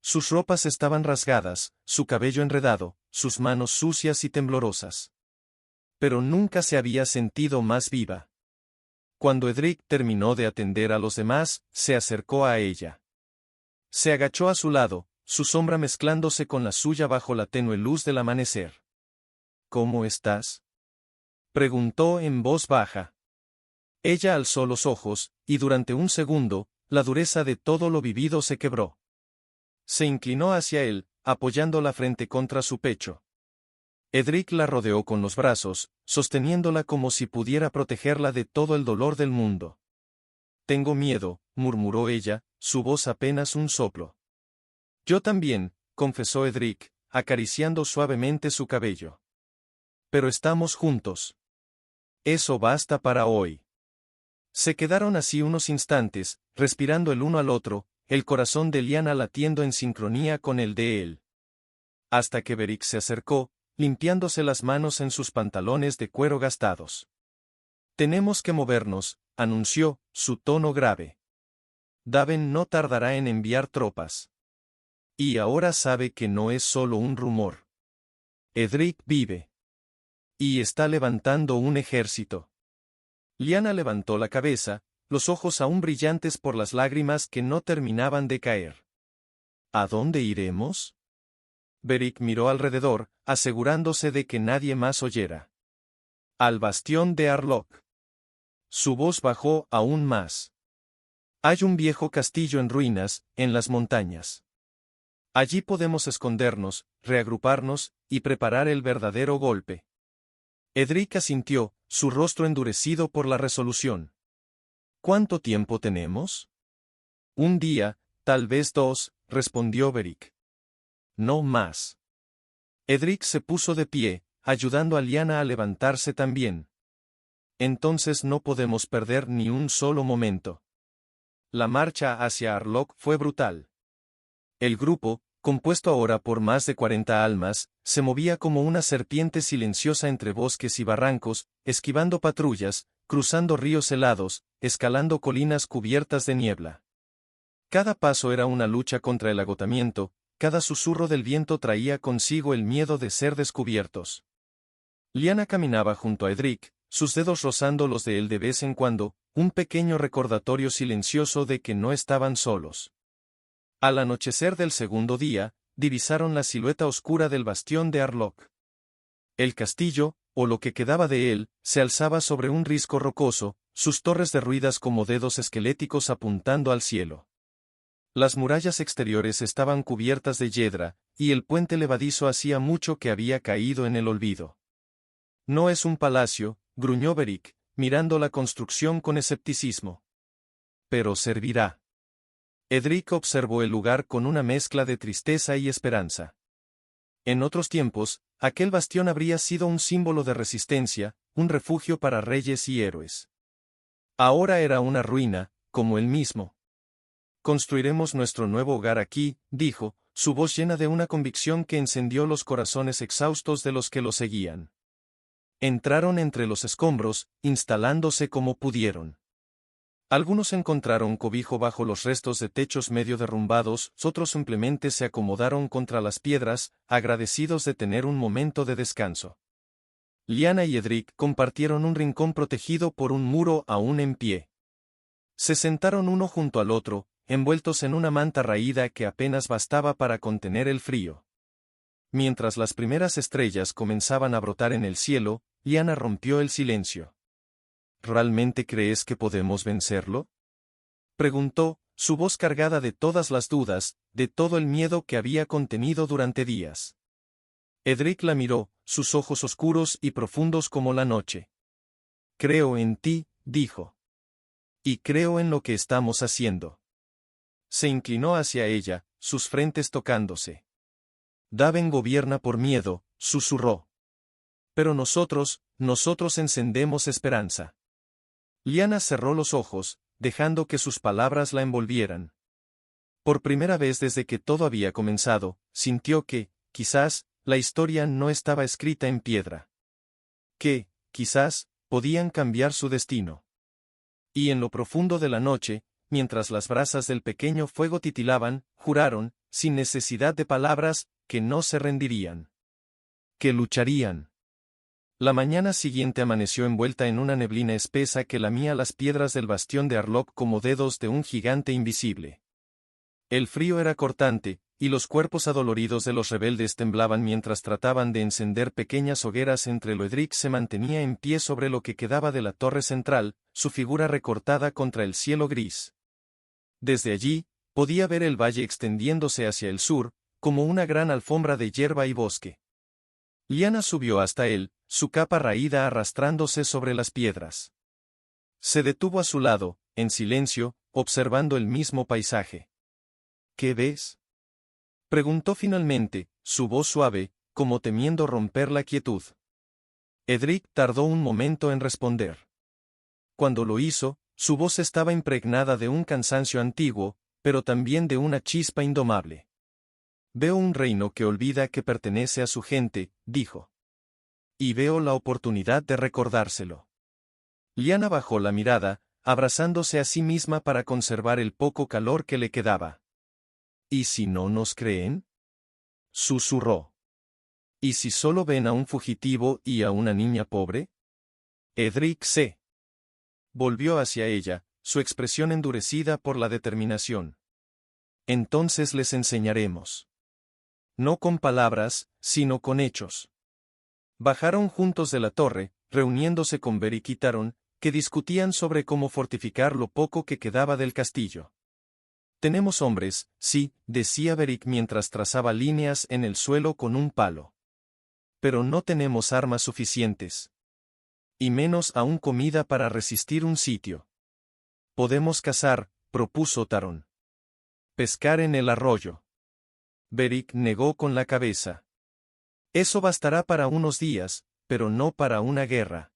Sus ropas estaban rasgadas, su cabello enredado, sus manos sucias y temblorosas. Pero nunca se había sentido más viva. Cuando Edric terminó de atender a los demás, se acercó a ella. Se agachó a su lado, su sombra mezclándose con la suya bajo la tenue luz del amanecer. ¿Cómo estás?, preguntó en voz baja. Ella alzó los ojos, y durante un segundo, la dureza de todo lo vivido se quebró. Se inclinó hacia él, apoyando la frente contra su pecho. Edric la rodeó con los brazos, sosteniéndola como si pudiera protegerla de todo el dolor del mundo. Tengo miedo, murmuró ella, su voz apenas un soplo. Yo también, confesó Edric, acariciando suavemente su cabello. Pero estamos juntos. Eso basta para hoy. Se quedaron así unos instantes, respirando el uno al otro, el corazón de Lyanna latiendo en sincronía con el de él. Hasta que Beric se acercó, limpiándose las manos en sus pantalones de cuero gastados. Tenemos que movernos, anunció, su tono grave. Daven no tardará en enviar tropas. Y ahora sabe que no es solo un rumor. Edric vive. Y está levantando un ejército. Lyanna levantó la cabeza, los ojos aún brillantes por las lágrimas que no terminaban de caer. ¿A dónde iremos? Beric miró alrededor, asegurándose de que nadie más oyera. Al bastión de Arlok. Su voz bajó aún más. Hay un viejo castillo en ruinas, en las montañas. Allí podemos escondernos, reagruparnos, y preparar el verdadero golpe. Edric asintió, su rostro endurecido por la resolución. ¿Cuánto tiempo tenemos? Un día, tal vez 2, respondió Beric. No más. Edric se puso de pie, ayudando a Lyanna a levantarse también. Entonces no podemos perder ni un solo momento. La marcha hacia Arlok fue brutal. El grupo, compuesto ahora por más de 40 almas, se movía como una serpiente silenciosa entre bosques y barrancos, esquivando patrullas, cruzando ríos helados, escalando colinas cubiertas de niebla. Cada paso era una lucha contra el agotamiento, cada susurro del viento traía consigo el miedo de ser descubiertos. Lyanna caminaba junto a Edric, sus dedos rozando los de él de vez en cuando, un pequeño recordatorio silencioso de que no estaban solos. Al anochecer del segundo día, divisaron la silueta oscura del bastión de Arlok. El castillo, o lo que quedaba de él, se alzaba sobre un risco rocoso, sus torres derruidas como dedos esqueléticos apuntando al cielo. Las murallas exteriores estaban cubiertas de hiedra, y el puente levadizo hacía mucho que había caído en el olvido. No es un palacio, gruñó Beric, mirando la construcción con escepticismo. Pero servirá. Edric observó el lugar con una mezcla de tristeza y esperanza. En otros tiempos, aquel bastión habría sido un símbolo de resistencia, un refugio para reyes y héroes. Ahora era una ruina, como él mismo. Construiremos nuestro nuevo hogar aquí, dijo, su voz llena de una convicción que encendió los corazones exhaustos de los que lo seguían. Entraron entre los escombros, instalándose como pudieron. Algunos encontraron cobijo bajo los restos de techos medio derrumbados, otros simplemente se acomodaron contra las piedras, agradecidos de tener un momento de descanso. Lyanna y Edric compartieron un rincón protegido por un muro aún en pie. Se sentaron uno junto al otro, envueltos en una manta raída que apenas bastaba para contener el frío. Mientras las primeras estrellas comenzaban a brotar en el cielo, Lyanna rompió el silencio. ¿Realmente crees que podemos vencerlo?, preguntó, su voz cargada de todas las dudas, de todo el miedo que había contenido durante días. Edric la miró, sus ojos oscuros y profundos como la noche. Creo en ti, dijo. Y creo en lo que estamos haciendo. Se inclinó hacia ella, sus frentes tocándose. Daven gobierna por miedo, susurró. Pero nosotros encendemos esperanza. Lyanna cerró los ojos, dejando que sus palabras la envolvieran. Por primera vez desde que todo había comenzado, sintió que, quizás, la historia no estaba escrita en piedra. Que, quizás, podían cambiar su destino. Y en lo profundo de la noche, mientras las brasas del pequeño fuego titilaban, juraron, sin necesidad de palabras, que no se rendirían. Que lucharían. La mañana siguiente amaneció envuelta en una neblina espesa que lamía las piedras del bastión de Arlok como dedos de un gigante invisible. El frío era cortante, y los cuerpos adoloridos de los rebeldes temblaban mientras trataban de encender pequeñas hogueras entre lo. Edric se mantenía en pie sobre lo que quedaba de la torre central, su figura recortada contra el cielo gris. Desde allí, podía ver el valle extendiéndose hacia el sur, como una gran alfombra de hierba y bosque. Lyanna subió hasta él, su capa raída arrastrándose sobre las piedras. Se detuvo a su lado, en silencio, observando el mismo paisaje. ¿Qué ves? Preguntó finalmente, su voz suave, como temiendo romper la quietud. Edric tardó un momento en responder. Cuando lo hizo, su voz estaba impregnada de un cansancio antiguo, pero también de una chispa indomable. Veo un reino que olvida que pertenece a su gente, dijo. Y veo la oportunidad de recordárselo. Lyanna bajó la mirada, abrazándose a sí misma para conservar el poco calor que le quedaba. ¿Y si no nos creen? Susurró. ¿Y si solo ven a un fugitivo y a una niña pobre? Edric se volvió hacia ella, su expresión endurecida por la determinación. Entonces les enseñaremos. No con palabras, sino con hechos. Bajaron juntos de la torre, reuniéndose con Beric y Taron, que discutían sobre cómo fortificar lo poco que quedaba del castillo. Tenemos hombres, sí, decía Beric mientras trazaba líneas en el suelo con un palo. Pero no tenemos armas suficientes. Y menos aún comida para resistir un sitio. Podemos cazar, propuso Taron. Pescar en el arroyo. Beric negó con la cabeza. Eso bastará para unos días, pero no para una guerra.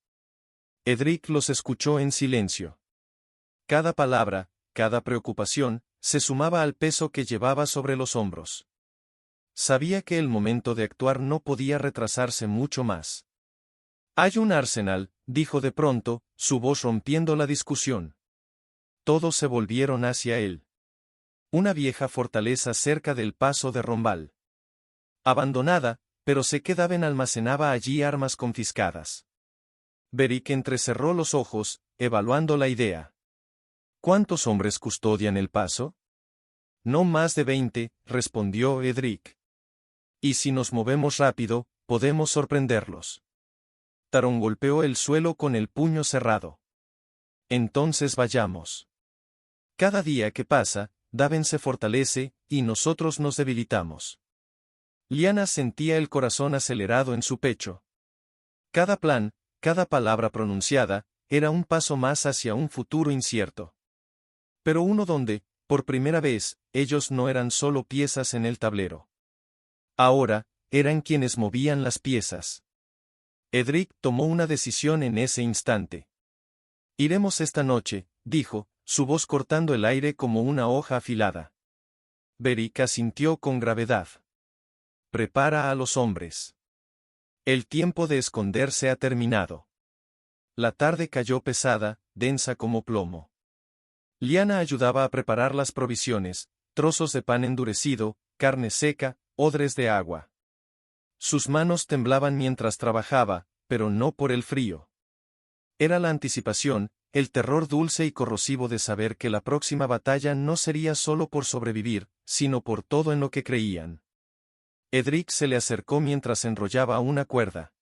Edric los escuchó en silencio. Cada palabra, cada preocupación, se sumaba al peso que llevaba sobre los hombros. Sabía que el momento de actuar no podía retrasarse mucho más. Hay un arsenal, dijo de pronto, su voz rompiendo la discusión. Todos se volvieron hacia él. Una vieja fortaleza cerca del paso de Rombal. Abandonada, pero sé que Daven almacenaba allí armas confiscadas. Beric entrecerró los ojos, evaluando la idea. ¿Cuántos hombres custodian el paso? No más de 20, respondió Edric. Y si nos movemos rápido, podemos sorprenderlos. Taron golpeó el suelo con el puño cerrado. Entonces vayamos. Cada día que pasa, Daven se fortalece, y nosotros nos debilitamos. Lyanna sentía el corazón acelerado en su pecho. Cada plan, cada palabra pronunciada, era un paso más hacia un futuro incierto. Pero uno donde, por primera vez, ellos no eran solo piezas en el tablero. Ahora, eran quienes movían las piezas. Edric tomó una decisión en ese instante. Iremos esta noche, dijo, su voz cortando el aire como una hoja afilada. Beric asintió con gravedad. Prepara a los hombres. El tiempo de esconderse ha terminado. La tarde cayó pesada, densa como plomo. Lyanna ayudaba a preparar las provisiones, trozos de pan endurecido, carne seca, odres de agua. Sus manos temblaban mientras trabajaba, pero no por el frío. Era la anticipación, el terror dulce y corrosivo de saber que la próxima batalla no sería solo por sobrevivir, sino por todo en lo que creían. Edric se le acercó mientras enrollaba una cuerda.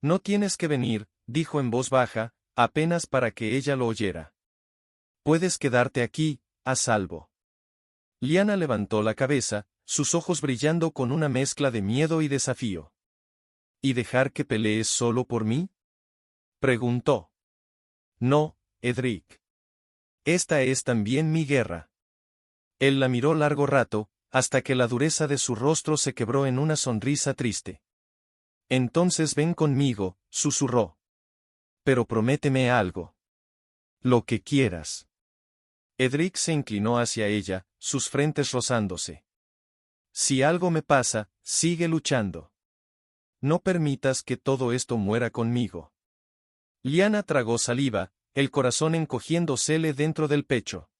No tienes que venir, dijo en voz baja, apenas para que ella lo oyera. Puedes quedarte aquí, a salvo. Lyanna levantó la cabeza, sus ojos brillando con una mezcla de miedo y desafío. ¿Y dejar que pelees solo por mí? Preguntó. No, Edric. Esta es también mi guerra. Él la miró largo rato, hasta que la dureza de su rostro se quebró en una sonrisa triste. Entonces ven conmigo, susurró. Pero prométeme algo. Lo que quieras. Edric se inclinó hacia ella, sus frentes rozándose. Si algo me pasa, sigue luchando. No permitas que todo esto muera conmigo. Lyanna tragó saliva, el corazón encogiéndosele dentro del pecho.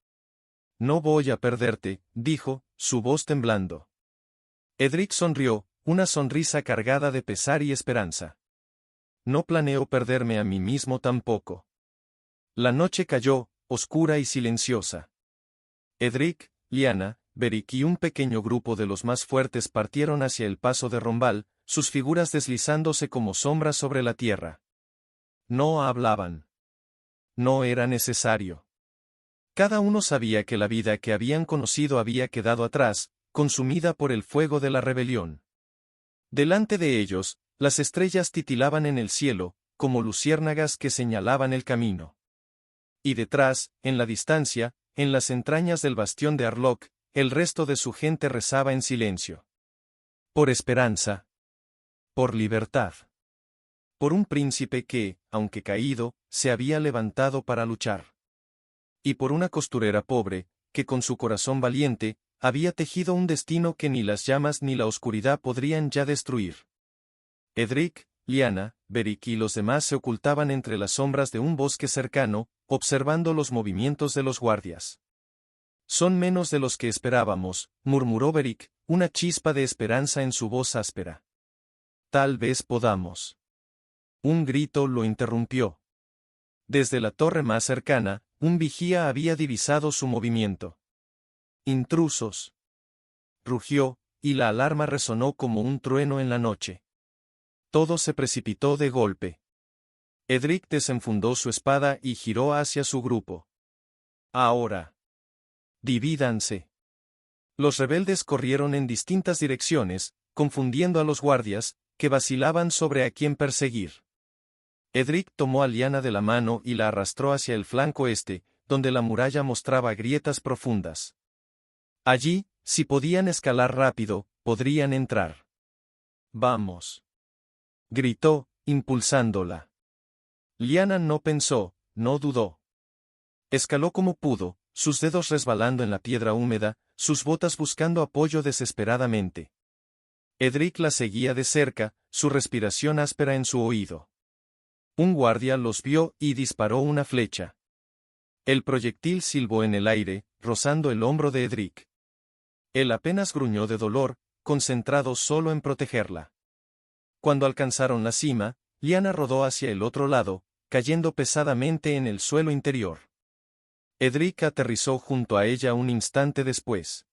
No voy a perderte, dijo, su voz temblando. Edric sonrió, una sonrisa cargada de pesar y esperanza. No planeo perderme a mí mismo tampoco. La noche cayó, oscura y silenciosa. Edric, Lyanna, Beric y un pequeño grupo de los más fuertes partieron hacia el paso de Rombal, sus figuras deslizándose como sombras sobre la tierra. No hablaban. No era necesario. Cada uno sabía que la vida que habían conocido había quedado atrás, consumida por el fuego de la rebelión. Delante de ellos, las estrellas titilaban en el cielo, como luciérnagas que señalaban el camino. Y detrás, en la distancia, en las entrañas del bastión de Arlok, el resto de su gente rezaba en silencio. Por esperanza. Por libertad. Por un príncipe que, aunque caído, se había levantado para luchar. Y por una costurera pobre, que con su corazón valiente, había tejido un destino que ni las llamas ni la oscuridad podrían ya destruir. Edric, Lyanna, Beric y los demás se ocultaban entre las sombras de un bosque cercano, observando los movimientos de los guardias. Son menos de los que esperábamos, murmuró Beric, una chispa de esperanza en su voz áspera. Tal vez podamos. Un grito lo interrumpió. Desde la torre más cercana, un vigía había divisado su movimiento. Intrusos. Rugió, y la alarma resonó como un trueno en la noche. Todo se precipitó de golpe. Edric desenfundó su espada y giró hacia su grupo. Ahora. Divídanse. Los rebeldes corrieron en distintas direcciones, confundiendo a los guardias, que vacilaban sobre a quién perseguir. Edric tomó a Lyanna de la mano y la arrastró hacia el flanco este, donde la muralla mostraba grietas profundas. Allí, si podían escalar rápido, podrían entrar. Vamos. Gritó, impulsándola. Lyanna no pensó, no dudó. Escaló como pudo, sus dedos resbalando en la piedra húmeda, sus botas buscando apoyo desesperadamente. Edric la seguía de cerca, su respiración áspera en su oído. Un guardia los vio y disparó una flecha. El proyectil silbó en el aire, rozando el hombro de Edric. Él apenas gruñó de dolor, concentrado solo en protegerla. Cuando alcanzaron la cima, Lyanna rodó hacia el otro lado, cayendo pesadamente en el suelo interior. Edric aterrizó junto a ella un instante después.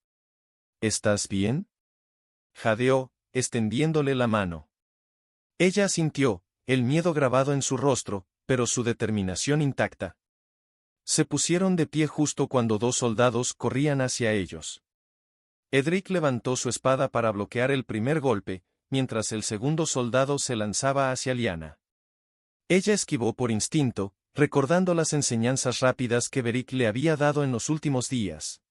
¿Estás bien?, jadeó, extendiéndole la mano. Ella asintió, el miedo grabado en su rostro, pero su determinación intacta. Se pusieron de pie justo cuando dos soldados corrían hacia ellos. Edric levantó su espada para bloquear el primer golpe, mientras el segundo soldado se lanzaba hacia Lyanna. Ella esquivó por instinto, recordando las enseñanzas rápidas que Beric le había dado en los últimos días.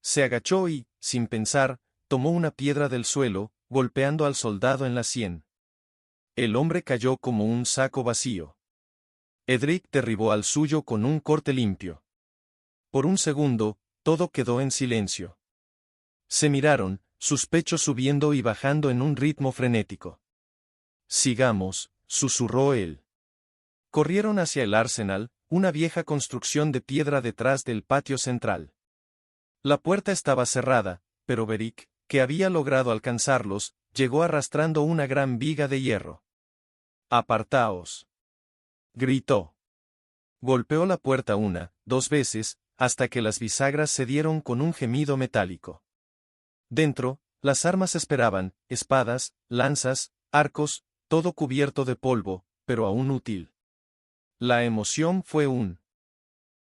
Se agachó y, sin pensar, tomó una piedra del suelo, golpeando al soldado en la sien. El hombre cayó como un saco vacío. Edric derribó al suyo con un corte limpio. Por un segundo, todo quedó en silencio. Se miraron, sus pechos subiendo y bajando en un ritmo frenético. Sigamos, susurró él. Corrieron hacia el arsenal, una vieja construcción de piedra detrás del patio central. La puerta estaba cerrada, pero Beric, que había logrado alcanzarlos, llegó arrastrando una gran viga de hierro. «Apartaos», gritó. Golpeó la puerta una, dos veces, hasta que las bisagras cedieron con un gemido metálico. Dentro, las armas esperaban, espadas, lanzas, arcos, todo cubierto de polvo, pero aún útil. La emoción fue un